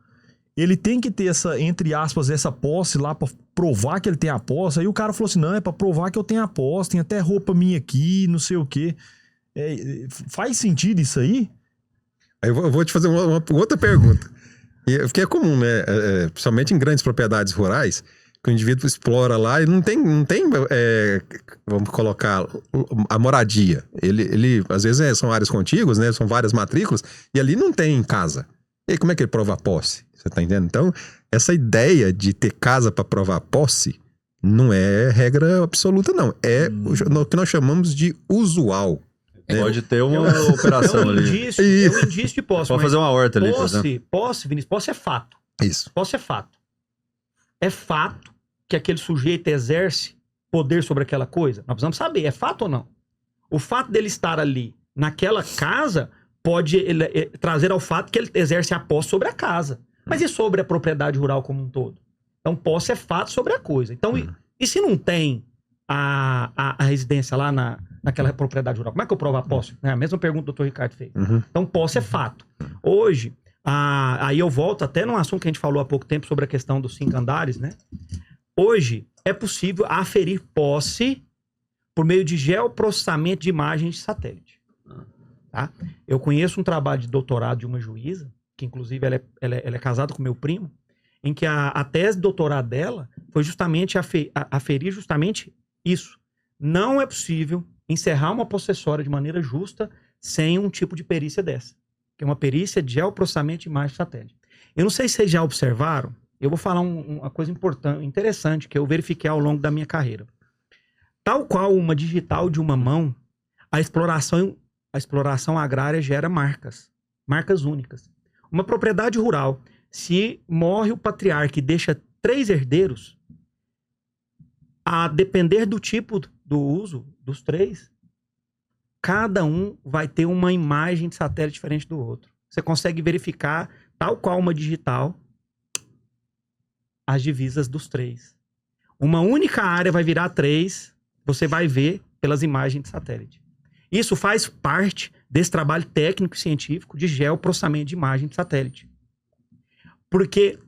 ele tem que ter essa, entre aspas, essa posse lá pra provar que ele tem a posse. Aí o cara falou assim, não, é pra provar que eu tenho a posse, tem até roupa minha aqui, não sei o quê. Faz sentido isso aí? Aí eu vou te fazer uma outra pergunta. Porque é comum, né? Principalmente em grandes propriedades rurais, que o indivíduo explora lá e não tem vamos colocar, a moradia. Ele às vezes são áreas contíguas, né? São várias matrículas, e ali não tem casa. E aí, como é que ele prova a posse? Você tá entendendo? Então, essa ideia de ter casa para provar a posse não é regra absoluta, não. É o que nós chamamos de usual. Pode ter uma operação ali. É um indício de posse. Pode fazer uma horta ali. Posse, Vinícius, posse é fato. Isso. Posse é fato. É fato que aquele sujeito exerce poder sobre aquela coisa? Nós precisamos saber, é fato ou não? O fato dele estar ali, naquela casa, pode trazer ao fato que ele exerce a posse sobre a casa. Mas e sobre a propriedade rural como um todo? Então, posse é fato sobre a coisa. Então, e se não tem a residência lá naquela propriedade rural? Como é que eu provo a posse? É a mesma pergunta que o Dr. Ricardo fez. Então, posse é fato. Hoje, aí eu volto até num assunto que a gente falou há pouco tempo sobre a questão dos 5 andares, né? Hoje, é possível aferir posse por meio de geoprocessamento de imagens de satélite. Tá? Eu conheço um trabalho de doutorado de uma juíza, que inclusive ela é casada com meu primo, em que a tese de doutorado dela foi justamente aferir justamente isso. Não é possível encerrar uma possessória de maneira justa sem um tipo de perícia dessa, que é uma perícia de geoprocessamento de imagem de satélite. Eu não sei se vocês já observaram, eu vou falar uma coisa importante, interessante, que eu verifiquei ao longo da minha carreira. Tal qual uma digital de uma mão, a exploração agrária gera marcas únicas. Uma propriedade rural, se morre o patriarca e deixa 3 herdeiros, a depender do tipo do uso dos 3, cada um vai ter uma imagem de satélite diferente do outro. Você consegue verificar, tal qual uma digital, as divisas dos 3. Uma única área vai virar 3, você vai ver pelas imagens de satélite. Isso faz parte desse trabalho técnico e científico de geoprocessamento de imagem de satélite. Porque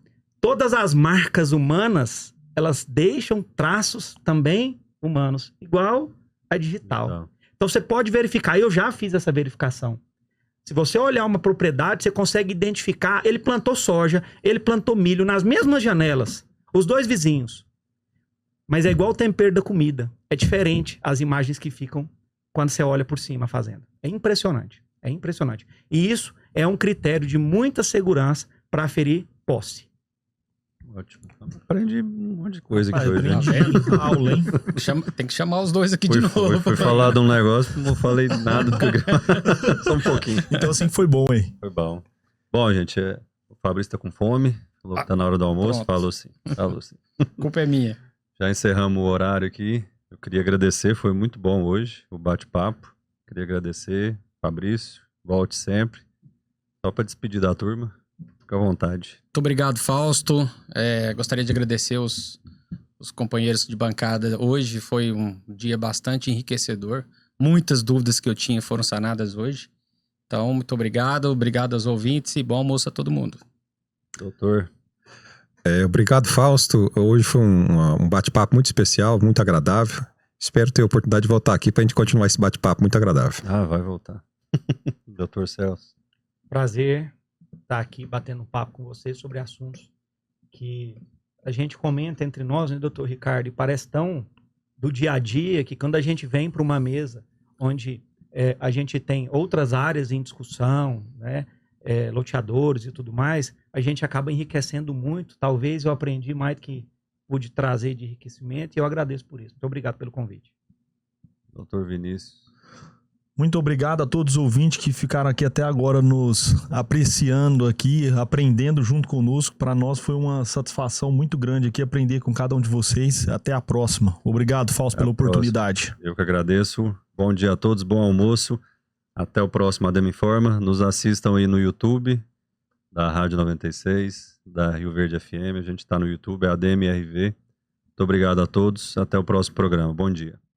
todas as marcas humanas, elas deixam traços também humanos, igual a digital. Então você pode verificar, eu já fiz essa verificação. Se você olhar uma propriedade, você consegue identificar, ele plantou soja, ele plantou milho nas mesmas janelas, os dois vizinhos. Mas é igual o tempero da comida, é diferente as imagens que ficam quando você olha por cima a fazenda. É impressionante, é impressionante. E isso é um critério de muita segurança para aferir posse. Ótimo. Aprendi um monte de coisa aqui hoje. aprendi aula, hein? Tem que chamar os dois aqui de novo. Fui falar de um negócio, não falei nada do que eu... Só um pouquinho. Então assim foi bom, hein? Foi bom. Bom, gente, o Fabrício tá com fome, falou que tá na hora do almoço, pronto. falou sim. Culpa é minha. Já encerramos o horário aqui. Eu queria agradecer, foi muito bom hoje o bate-papo. Queria agradecer, Fabrício, volte sempre. Só para despedir da turma, fica à vontade. Muito obrigado, Fausto. Gostaria de agradecer os companheiros de bancada. Hoje foi um dia bastante enriquecedor. Muitas dúvidas que eu tinha foram sanadas hoje. Então, muito obrigado. Obrigado aos ouvintes e bom almoço a todo mundo. Doutor. Obrigado, Fausto. Hoje foi um bate-papo muito especial, muito agradável. Espero ter a oportunidade de voltar aqui para a gente continuar esse bate-papo muito agradável. Vai voltar. Doutor Celso. Prazer estar aqui batendo um papo com você sobre assuntos que a gente comenta entre nós, né, doutor Ricardo? E parece tão do dia a dia que quando a gente vem para uma mesa onde a gente tem outras áreas em discussão, né? Loteadores e tudo mais, a gente acaba enriquecendo muito. Talvez eu aprendi mais do que pude trazer de enriquecimento e eu agradeço por isso. Muito obrigado pelo convite. Doutor Vinícius. Muito obrigado a todos os ouvintes que ficaram aqui até agora nos apreciando aqui, aprendendo junto conosco. Para nós foi uma satisfação muito grande aqui aprender com cada um de vocês. Até a próxima. Obrigado, Fausto, pela oportunidade. Eu que agradeço. Bom dia a todos, bom almoço. Até o próximo ADM Informa. Nos assistam aí no YouTube da Rádio 96, da Rio Verde FM. A gente está no YouTube, é ADM RV. Muito obrigado a todos. Até o próximo programa. Bom dia.